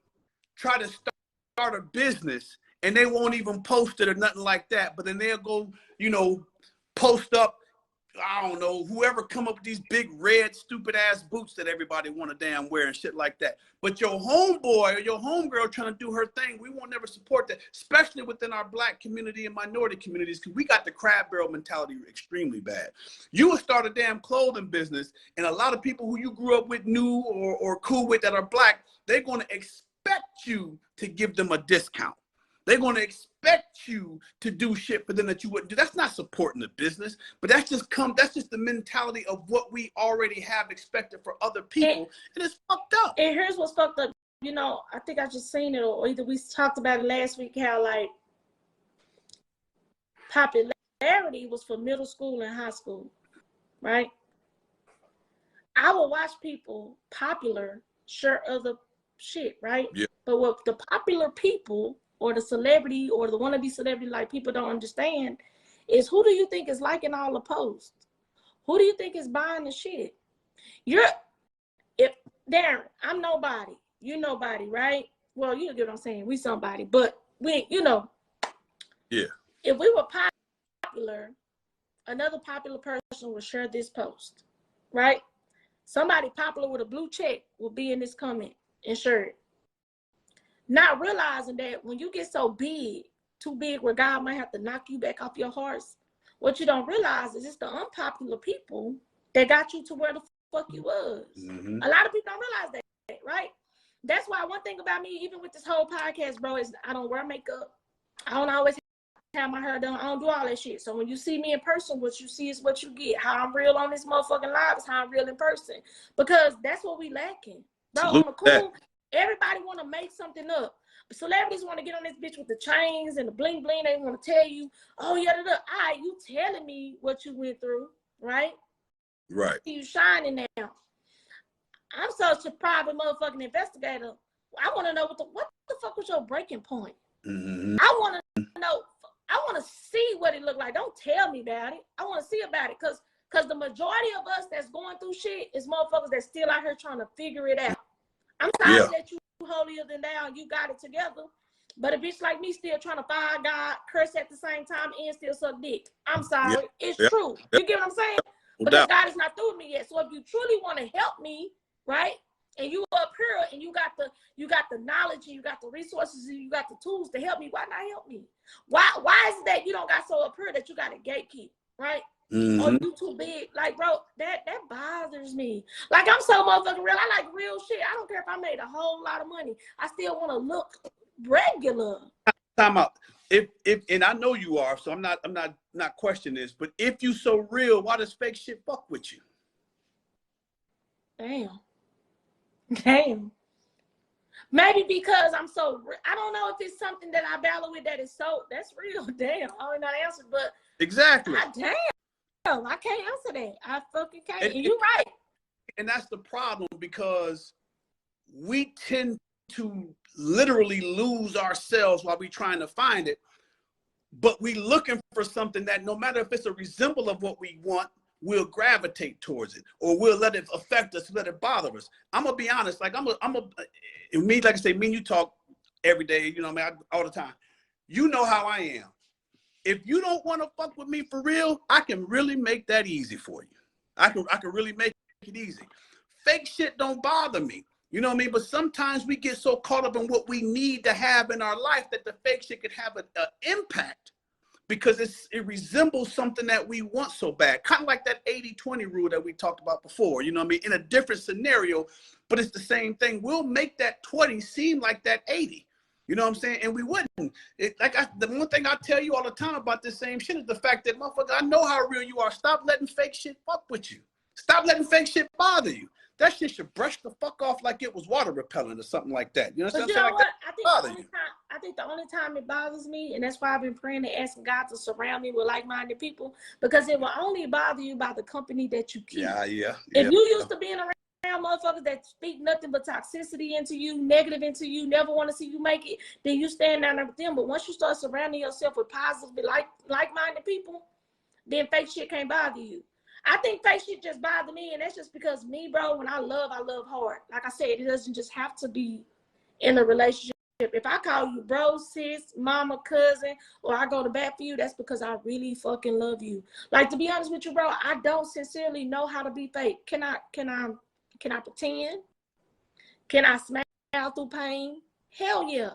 try to start a business and they won't even post it or nothing like that, but then they'll go, you know, post up, I don't know, whoever come up with these big red stupid ass boots that everybody want to damn wear and shit like that. But your homeboy or your homegirl trying to do her thing, we won't never support that, especially within our black community and minority communities, because we got the crab barrel mentality extremely bad. You will start a damn clothing business, and a lot of people who you grew up with, knew or cool with that are black, they're going to expect you to give them a discount. They're going to expect you to do shit for them that you wouldn't do. That's not supporting the business, but that's just the mentality of what we already have expected for other people, and it's fucked up. And here's what's fucked up. You know, I think I just seen it, or either we talked about it last week, how like popularity was for middle school and high school, right? I will watch people popular share other shit, right? Yeah. But what the popular people or the celebrity or the wannabe celebrity, like, people don't understand is, who do you think is liking all the posts? Who do you think is buying the shit? Darin, I'm nobody. You nobody, right? Well, you get what I'm saying. We somebody, but we, you know. Yeah. If we were popular, another popular person would share this post, right? Somebody popular with a blue check will be in this comment and share it. Not realizing that when you get so big, too big where God might have to knock you back off your horse, what you don't realize is it's the unpopular people that got you to where the fuck you was. Mm-hmm. A lot of people don't realize that, right? That's why one thing about me, even with this whole podcast, bro, is I don't wear makeup. I don't always have my hair done. I don't do all that shit. So when you see me in person, what you see is what you get. How I'm real on this motherfucking live is how I'm real in person. Because that's what we lacking. Bro, on the cool, everybody want to make something up. But celebrities want to get on this bitch with the chains and the bling bling. They want to tell you, oh, yeah, all right, you telling me what you went through, right? Right. You shining now. I'm such a private motherfucking investigator. I want to know what the fuck was your breaking point? Mm-hmm. I want to know. I want to see what it looked like. Don't tell me about it. I want to see about it, because the majority of us that's going through shit is motherfuckers that's still out here trying to figure it out. I'm sorry that you holier than thou, you got it together. But a bitch like me still trying to fire God, curse at the same time, and still suck dick. I'm sorry. It's true. You get what I'm saying? Because God is not through with me yet. So if you truly want to help me, right? And you up here and you got the knowledge and you got the resources and you got the tools to help me, why not help me? Why is it that you don't got so up here that you got to gatekeep, right? Mm-hmm. Oh, you too big. Like, bro, that bothers me. Like, I'm so motherfucking real. I like real shit. I don't care if I made a whole lot of money. I still want to look regular. Time out. If and I know you are, so I'm not questioning this, but if you so real, why does fake shit fuck with you? Damn. Maybe because I'm so, I don't know if it's something that I battle with that is so, that's real. Damn, I don't know the answer, but. Exactly. Damn, I can't answer that. I fucking can't. And you're right. And that's the problem, because we tend to literally lose ourselves while we're trying to find it. But we looking for something that, no matter if it's a resemble of what we want, we'll gravitate towards it, or we'll let it affect us, let it bother us. I'm gonna be honest, like me, like I say, me and you talk every day, you know, all the time. You know how I am. If you don't want to fuck with me for real, I can really make that easy for you. I can really make it easy. Fake shit don't bother me. You know what I mean? But sometimes we get so caught up in what we need to have in our life that the fake shit could have an impact, because it resembles something that we want so bad. Kind of like that 80-20 rule that we talked about before, you know what I mean? In a different scenario, but it's the same thing. We'll make that 20 seem like that 80. You know what I'm saying? And we wouldn't. The one thing I tell you all the time about this same shit is the fact that, motherfucker, I know how real you are. Stop letting fake shit fuck with you. Stop letting fake shit bother you. That shit should brush the fuck off like it was water repellent or something like that. You know what I'm saying? What? I think the only time it bothers me, and that's why I've been praying and asking God to surround me with like-minded people, because it will only bother you by the company that you keep. Yeah. If you used to being around motherfuckers that speak nothing but toxicity into you, negative into you, never want to see you make it, then you stand down there with them. But once you start surrounding yourself with positive, like-minded people, then fake shit can't bother you. I think fake shit just bother me, and that's just because me, bro, when I love hard. Like I said, it doesn't just have to be in a relationship. If I call you bro, sis, mama, cousin, or I go to bat for you, that's because I really fucking love you. Like, to be honest with you, bro, I don't sincerely know how to be fake. Can I pretend? Can I smile through pain? Hell yeah.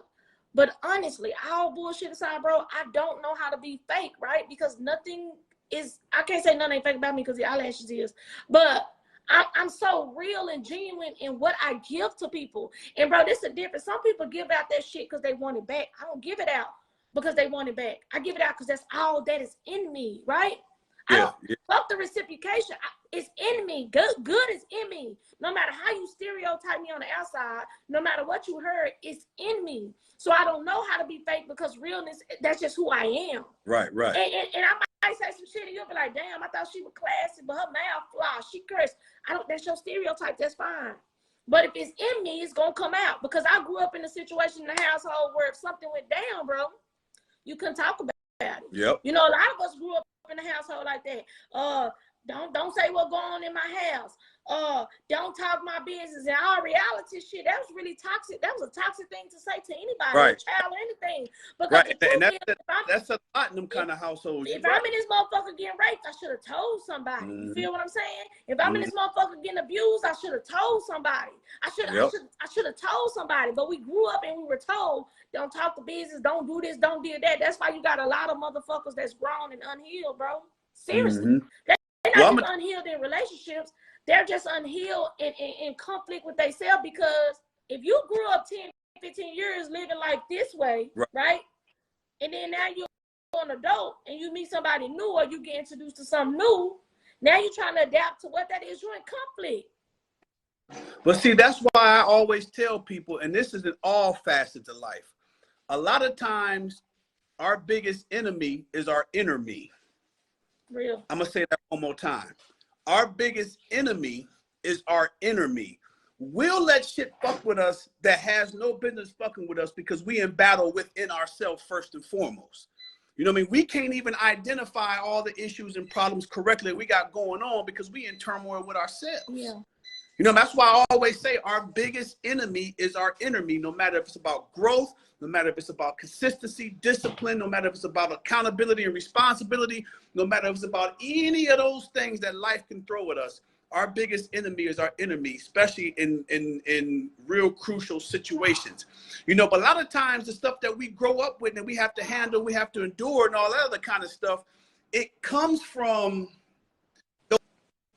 But honestly, all bullshit aside, bro, I don't know how to be fake, right? Because nothing is, I can't say nothing ain't fake about me because the eyelashes is, but I'm so real and genuine in what I give to people. And bro, this is different. Some people give out that shit because they want it back. I don't give it out because they want it back. I give it out because that's all that is in me, right? Yeah. Fuck the reciprocation. It's in me. Good is in me. No matter how you stereotype me on the outside, no matter what you heard, it's in me. So I don't know how to be fake, because realness, that's just who I am. Right. And I might say some shit and you'll be like, damn, I thought she was classy, but her mouth fly, she cursed. That's your stereotype, that's fine. But if it's in me, it's gonna come out, because I grew up in a situation in the household where if something went down, bro, you couldn't talk about it. Yep. You know, a lot of us grew up in a household like that. Don't say what's going on in my house. Don't talk my business. And all reality shit, that was really toxic. That was a toxic thing to say to anybody, right. a child or anything. Because that's a lot in them kind of households. If I'm in this motherfucker getting raped, I should have told somebody. You feel what I'm saying? If I'm in this motherfucker getting abused, I should have told somebody. I should have told somebody. But we grew up and we were told, don't talk to business, don't do this, don't do that. That's why you got a lot of motherfuckers that's grown and unhealed, bro. Seriously. They're not just unhealed in relationships. They're just unhealed in conflict with themselves, because if you grew up 10, 15 years living like this way, right? And then now you're an adult and you meet somebody new, or you get introduced to something new, now you're trying to adapt to what that is. You're in conflict. But see, that's why I always tell people, and this is in all facets of life, a lot of times our biggest enemy is our inner me. Real. I'm gonna say that one more time. Our biggest enemy is our inner me. We'll let shit fuck with us that has no business fucking with us, because we in battle within ourselves first and foremost. You know what I mean? We can't even identify all the issues and problems correctly we got going on because we in turmoil with ourselves. Yeah. You know, that's why I always say our biggest enemy is our inner me, no matter if it's about growth, no matter if it's about consistency, discipline, no matter if it's about accountability and responsibility, no matter if it's about any of those things that life can throw at us. Our biggest enemy is our enemy, especially in real crucial situations. You know, but a lot of times the stuff that we grow up with and we have to handle, we have to endure and all that other kind of stuff, it comes from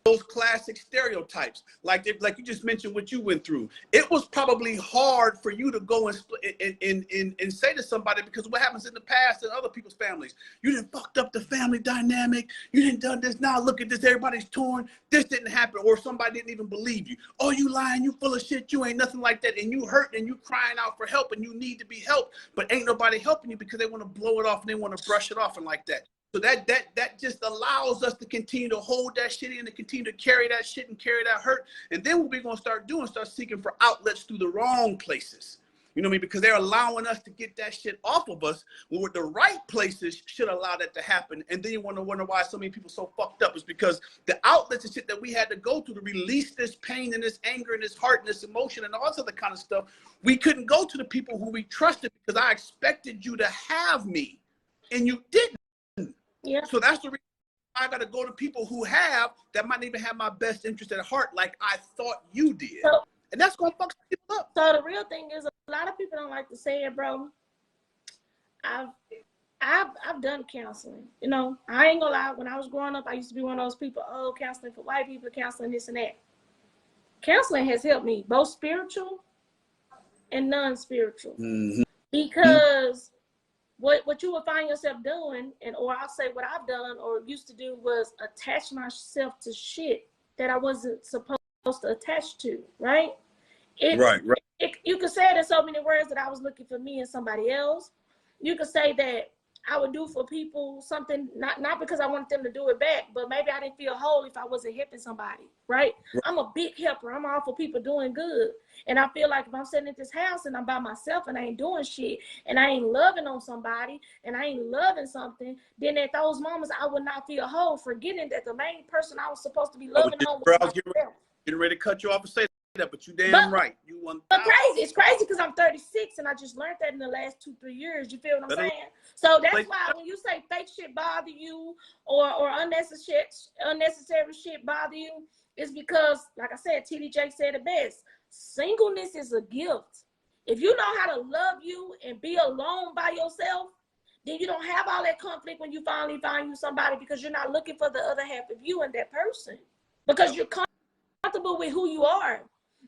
those classic stereotypes, like you just mentioned what you went through. It was probably hard for you to go and say to somebody, because what happens in the past in other people's families, you didn't fucked up the family dynamic, you didn't done this, now look at this, everybody's torn, this didn't happen, or somebody didn't even believe you. Oh, you lying, you full of shit, you ain't nothing like that, and you hurt and you crying out for help and you need to be helped, but ain't nobody helping you because they want to blow it off and they want to brush it off and like that. So that just allows us to continue to hold that shit in and continue to carry that shit and carry that hurt. And then what we're going to start doing, start seeking for outlets through the wrong places. You know what I mean? Because they're allowing us to get that shit off of us, where the right places should allow that to happen. And then you want to wonder why so many people so fucked up. Is because the outlets and shit that we had to go through to release this pain and this anger and this heart and this emotion and all this other kind of stuff, we couldn't go to the people who we trusted because I expected you to have me and you didn't. Yeah. So that's the reason I got to go to people who have, that might even have my best interest at heart, like I thought you did. So, and that's going to fuck some people up. So the real thing is, a lot of people don't like to say it, bro. I've done counseling. You know, I ain't gonna lie. When I was growing up, I used to be one of those people, oh, counseling for white people, counseling this and that. Counseling has helped me, both spiritual and non-spiritual. Mm-hmm. Because what you will find yourself doing, or I'll say what I've done or used to do, was attach myself to shit that I wasn't supposed to attach to, right? Right. You could say it in so many words, that I was looking for me and somebody else. You could say that I would do for people something, not because I wanted them to do it back, but maybe I didn't feel whole if I wasn't helping somebody, right? I'm a big helper. I'm all for people doing good. And I feel like if I'm sitting at this house and I'm by myself and I ain't doing shit and I ain't loving on somebody and I ain't loving something, then at those moments I would not feel whole, forgetting that the main person I was supposed to be loving on was myself. Getting ready to cut you off and say that, but you damn right. You want. But crazy. It's crazy because I'm 36 and I just learned that in the last 2-3 years. You feel what I'm saying? So that's why when you say fake shit bother you or unnecessary shit bother you, it's because, like I said, TD Jakes said it best. Singleness is a gift. If you know how to love you and be alone by yourself, then you don't have all that conflict when you finally find you somebody, because you're not looking for the other half of you and that person, because you're comfortable with who you are.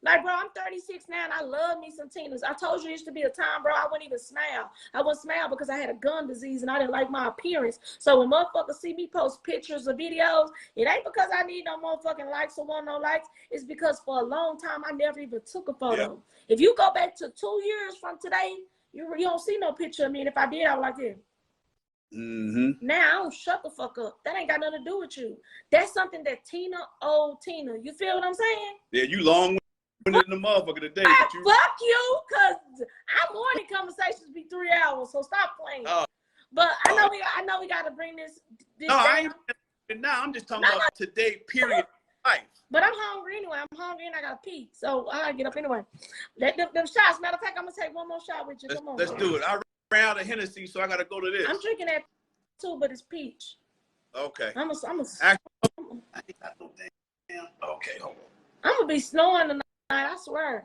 Like, bro, I'm 36 now and I love me some Tinas. I told you it used to be a time, bro, I wouldn't even smile. I wouldn't smile because I had a gun disease and I didn't like my appearance. So when motherfuckers see me post pictures or videos, it ain't because I need no motherfucking likes or want no likes. It's because for a long time, I never even took a photo. Yeah. If you go back to 2 years from today, you don't see no picture of me. And if I did, I was like this. Mm-hmm. Now I don't shut the fuck up. That ain't got nothing to do with you. That's something that old Tina, you feel what I'm saying? Yeah, you long in the motherfucker today. Fuck you, because our morning conversations be 3 hours, so stop playing. But I know we got to bring this no, down. I ain't now. I'm just talking about today, period. Life. But I'm hungry anyway. I'm hungry and I got to pee, so I got to get up anyway. Let them shots. Matter of fact, I'm going to take one more shot with you. Come on. Let's do it. I ran out of Hennessy, so I got to go to this. I'm drinking that too, but it's peach. Okay. I ain't got no damn. Okay, hold on. I'm going to be snowing tonight. I swear.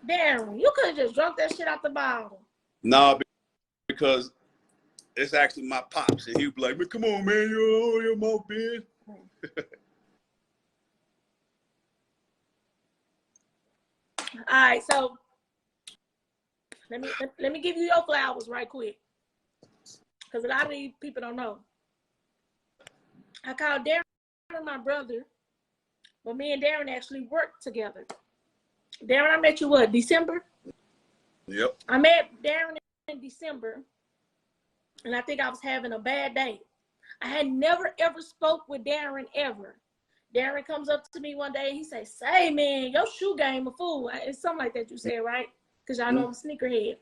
Darin, you could have just drunk that shit out the bottle. No, because it's actually my pops, and he'd be like, "Man, come on, man, you're your mouth big." All right, so let me give you your flowers right quick, because a lot of these people don't know. I called Darin my brother. But me and Darin actually worked together. Darin, I met you what, December? Yep. I met Darin in December, and I think I was having a bad day. I had never ever spoke with Darin ever. Darin comes up to me one day and he says, "Say, man, your shoe game a fool." It's something like that you said, right? Because y'all know I'm a sneakerhead.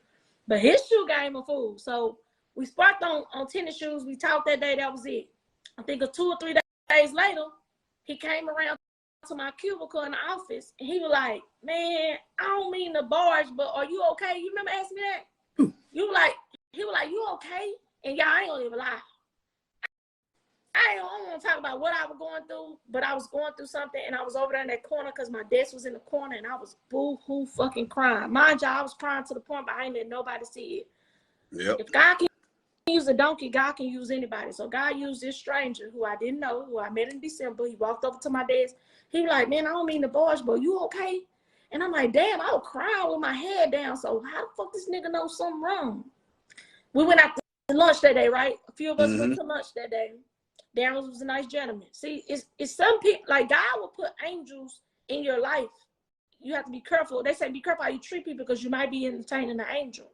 But his shoe game a fool. So we sparked on tennis shoes. We talked that day. That was it. I think 2 or 3 days later, he came around to my cubicle in the office, and he was like, "Man, I don't mean to barge, but are you okay?" You remember asking me that? He was like, "You okay?" And y'all, I ain't gonna even lie. I don't want to talk about what I was going through, but I was going through something, and I was over there in that corner because my desk was in the corner, and I was boo-hoo fucking crying. Mind you, I was crying to the point, but I ain't let nobody see it. Yep. If God can use a donkey, God can use anybody. So God used this stranger who I didn't know, who I met in December. He walked over to my desk. He was like, man, I don't mean to barge, but you okay? And I'm like, damn, I was crying with my head down. So how the fuck this nigga know something wrong? We went out to lunch that day, right? A few of us went to lunch that day. Darin was a nice gentleman. See, it's some people, like God will put angels in your life. You have to be careful. They say be careful how you treat people because you might be entertaining an angel.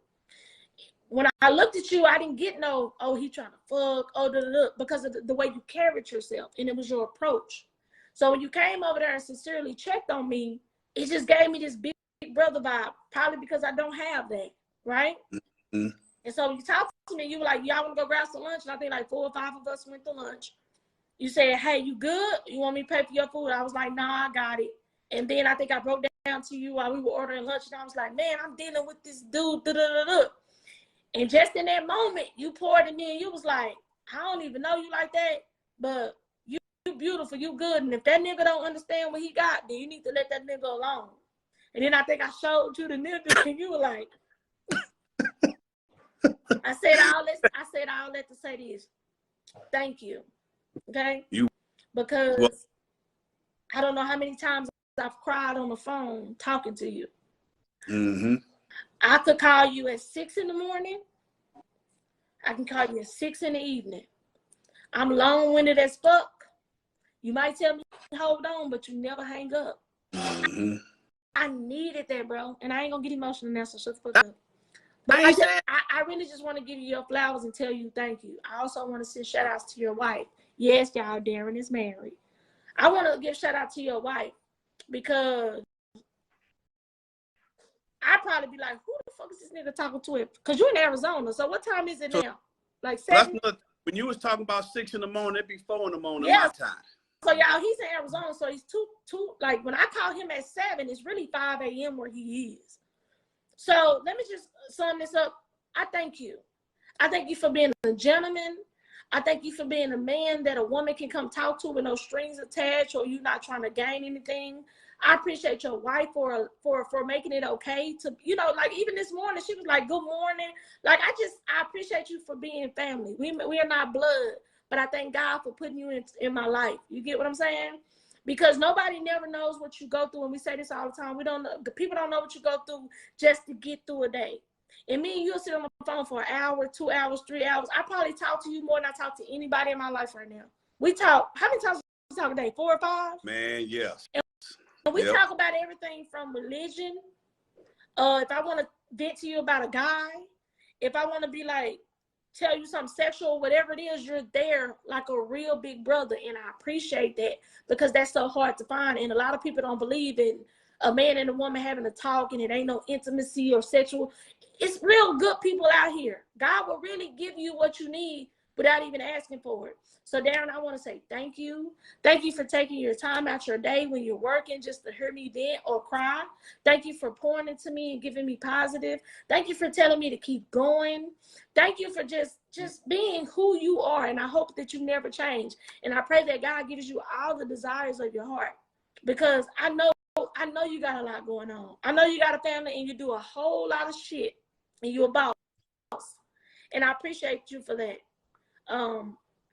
When I looked at you, I didn't get no, oh, he trying to fuck, oh, because of the way you carried yourself, and it was your approach. So when you came over there and sincerely checked on me, it just gave me this big brother vibe, probably because I don't have that, right? Mm-hmm. And so you talked to me, you were like, y'all want to go grab some lunch? And I think like 4 or 5 of us went to lunch. You said, hey, you good? You want me to pay for your food? I was like, nah, I got it. And then I think I broke down to you while we were ordering lunch, and I was like, man, I'm dealing with this dude, And just in that moment, you poured in me, and you was like, I don't even know you like that, but you beautiful, you good. And if that nigga don't understand what he got, then you need to let that nigga alone. And then I think I showed you the nigga, and you were like, I said all that to say this. Thank you. Okay? Because I don't know how many times I've cried on the phone talking to you. Mm-hmm. I could call you at 6 in the morning. I can call you at 6 in the evening. I'm long-winded as fuck. You might tell me, hold on, but you never hang up. Mm-hmm. I needed that, bro. And I ain't gonna get emotional now, so shut the fuck up. But I really just want to give you your flowers and tell you thank you. I also want to send shout outs to your wife. Yes, y'all, Darin is married. I want to give shout out to your wife because I'd probably be like, who the fuck is this nigga talking to it? Because you're in Arizona. So what time is it now? Like 7? When you was talking about 6 in the morning, it'd be 4 in the morning my time. So y'all, he's in Arizona. So he's two, like when I call him at 7, it's really 5 a.m. where he is. So let me just sum this up. I thank you. I thank you for being a gentleman. I thank you for being a man that a woman can come talk to with no strings attached, or you not trying to gain anything. I appreciate your wife for making it okay to, you know, like even this morning, she was like, good morning. Like, I appreciate you for being family. We are not blood, but I thank God for putting you in my life. You get what I'm saying? Because nobody never knows what you go through. And we say this all the time. The people don't know what you go through just to get through a day. And me and you'll sit on the phone for an hour, 2 hours, 3 hours. I probably talk to you more than I talk to anybody in my life right now. We talk, how many times we talk a day? 4 or 5? Man, yes. And we talk about everything from religion. If I want to vent to you about a guy, if I want to be like, tell you something sexual, whatever it is, you're there like a real big brother. And I appreciate that because that's so hard to find. And a lot of people don't believe in a man and a woman having a talk and it ain't no intimacy or sexual. It's real good people out here. God will really give you what you need without even asking for it. So Darin, I want to say thank you. Thank you for taking your time out your day when you're working just to hear me vent or cry. Thank you for pouring into me and giving me positive. Thank you for telling me to keep going. Thank you for just being who you are. And I hope that you never change. And I pray that God gives you all the desires of your heart, because I know you got a lot going on. I know you got a family and you do a whole lot of shit and you're a boss. And I appreciate you for that.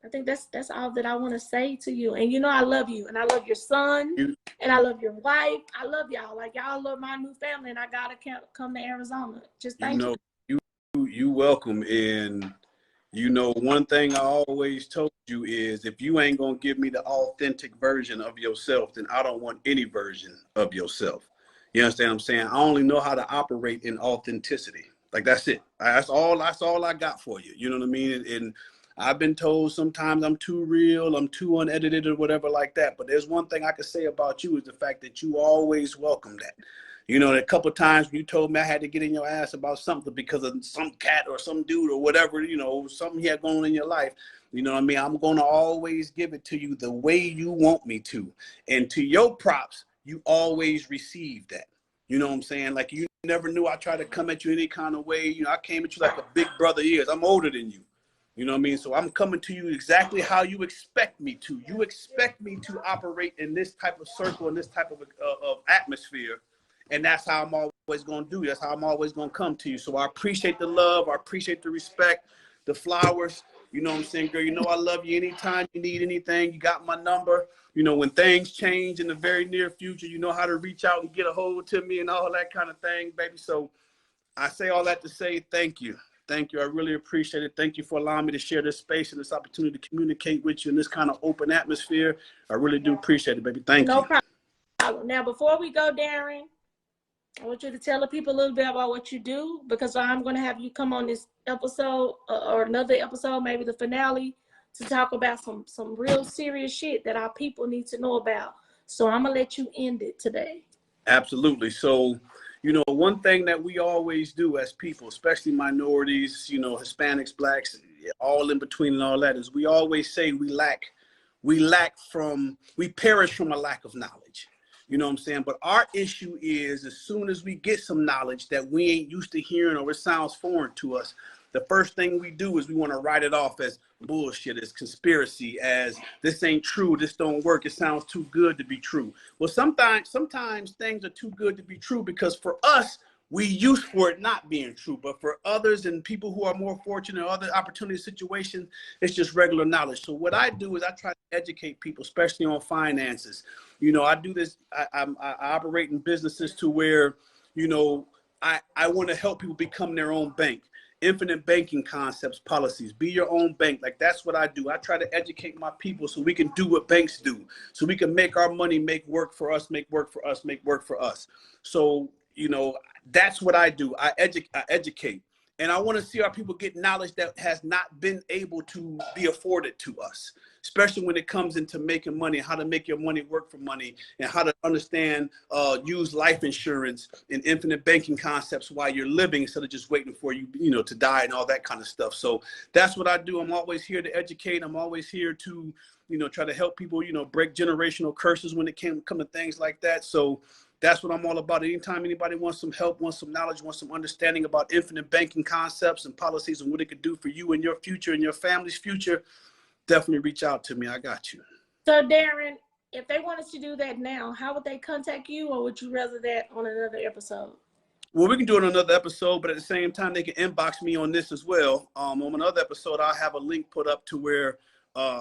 I think that's all that I want to say to you. And you know I love you, and I love your son, and I love your wife. I love y'all. Like y'all love my new family, and I gotta come to Arizona. Just thank you. You welcome. And you know, one thing I always told you is if you ain't gonna give me the authentic version of yourself, then I don't want any version of yourself. You understand what I'm saying? I only know how to operate in authenticity. Like that's it. That's all I got for you. You know what I mean? And I've been told sometimes I'm too real, I'm too unedited or whatever like that. But there's one thing I could say about you is the fact that you always welcome that. You know, a couple of times you told me I had to get in your ass about something because of some cat or some dude or whatever, you know, something you had going on in your life. You know what I mean? I'm going to always give it to you the way you want me to. And to your props, you always receive that. You know what I'm saying? Like you never knew I tried to come at you any kind of way. You know, I came at you like a big brother is. I'm older than you. You know what I mean? So I'm coming to you exactly how you expect me to. You expect me to operate in this type of circle, in this type of atmosphere. And that's how I'm always going to do. That's how I'm always going to come to you. So I appreciate the love. I appreciate the respect. the flowers. You know what I'm saying, girl? You know I love you. Anytime you need anything, you got my number. You know, when things change in the very near future, you know how to reach out and get a hold to me and all that kind of thing, baby. So I say all that to say thank you. Thank you. I really appreciate it. Thank you for allowing me to share this space and this opportunity to communicate with you in this kind of open atmosphere. I really do appreciate it, baby. Thank you. No problem. Now, before we go, Darin, I want you to tell the people a little bit about what you do, because I'm going to have you come on this episode or another episode, maybe the finale, to talk about some real serious shit that our people need to know about. So I'm going to let you end it today. Absolutely. So, you know, one thing that we always do as people, especially minorities, you know, Hispanics, blacks, all in between and all that, is we always say we perish from a lack of knowledge. You know what I'm saying? But our issue is, as soon as we get some knowledge that we ain't used to hearing or it sounds foreign to us, the first thing we do is we want to write it off as bullshit, as conspiracy, as this ain't true, this don't work, it sounds too good to be true. Well, sometimes things are too good to be true because for us, we used for it not being true. But for others and people who are more fortunate or other opportunity situations, it's just regular knowledge. So what I do is I try to educate people, especially on finances. You know, I do this, I operate in businesses to where, you know, I want to help people become their own bank. Infinite banking concepts, policies, be your own bank. Like, that's what I do. I try to educate my people so we can do what banks do, so we can make our money make work for us, make work for us, make work for us. So, you know, that's what I do. I educate. And I want to see our people get knowledge that has not been able to be afforded to us, especially when it comes into making money, how to make your money work for money, and how to understand, use life insurance and infinite banking concepts while you're living instead of just waiting for you, you know, to die and all that kind of stuff. So that's what I do. I'm always here to educate. I'm always here to, you know, try to help people, you know, break generational curses when it come to things like that. So that's what I'm all about. Anytime anybody wants some help, wants some knowledge, wants some understanding about infinite banking concepts and policies and what it could do for you and your future and your family's future, definitely reach out to me. I got you. So, Darin, if they wanted to do that now, how would they contact you, or would you rather that on another episode? Well, we can do it on another episode, but at the same time, they can inbox me on this as well. On another episode, I'll have a link put up to where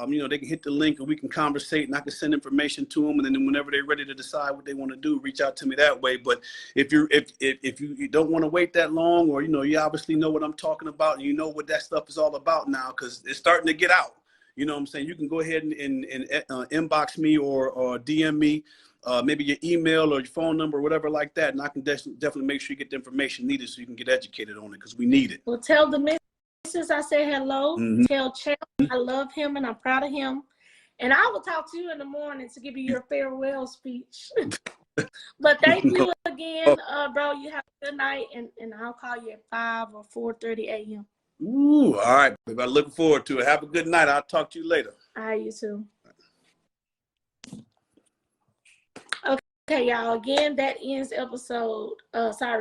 you know, they can hit the link and we can conversate and I can send information to them. And then whenever they're ready to decide what they want to do, reach out to me that way. But if you don't want to wait that long, or, you know, you obviously know what I'm talking about and you know what that stuff is all about now, because it's starting to get out. You know what I'm saying? You can go ahead and inbox me or DM me, maybe your email or your phone number or whatever like that. And I can definitely make sure you get the information needed so you can get educated on it, because we need it. Well, tell the missus I say hello. Mm-hmm. Tell Chad I love him and I'm proud of him. And I will talk to you in the morning to give you your farewell speech. But thank you again, bro. You have a good night, and I'll call you at 5 or 4:30 a.m. Ooh, all right, baby. I'm looking forward to it. Have a good night. I'll talk to you later. All right, you too. Okay, y'all. Again, that ends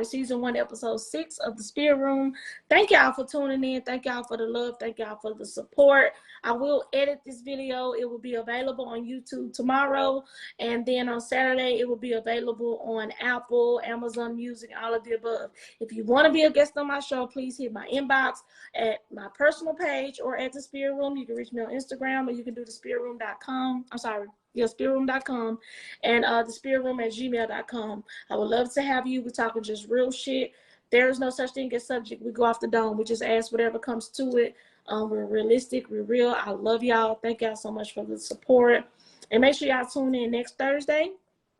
season 1, episode 6 of the Spirit Room. Thank y'all for tuning in. Thank y'all for the love. Thank y'all for the support. I will edit this video. It will be available on YouTube tomorrow. And then on Saturday, it will be available on Apple, Amazon Music, all of the above. If you want to be a guest on my show, please hit my inbox at my personal page or at the Spirit Room. You can reach me on Instagram, or you can do thespiриtroom.com. I'm sorry. spiриtroom.com and thespiриtroom@gmail.com. I would love to have you. We're talking just real shit. There is no such thing as subject. We go off the dome. We just ask whatever comes to it. We're realistic. We're real. I love y'all. Thank y'all so much for the support. And make sure y'all tune in next Thursday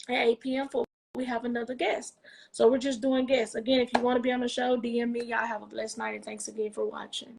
at 8 p.m. for we have another guest. So we're just doing guests. Again, if you want to be on the show, DM me. Y'all have a blessed night, and thanks again for watching.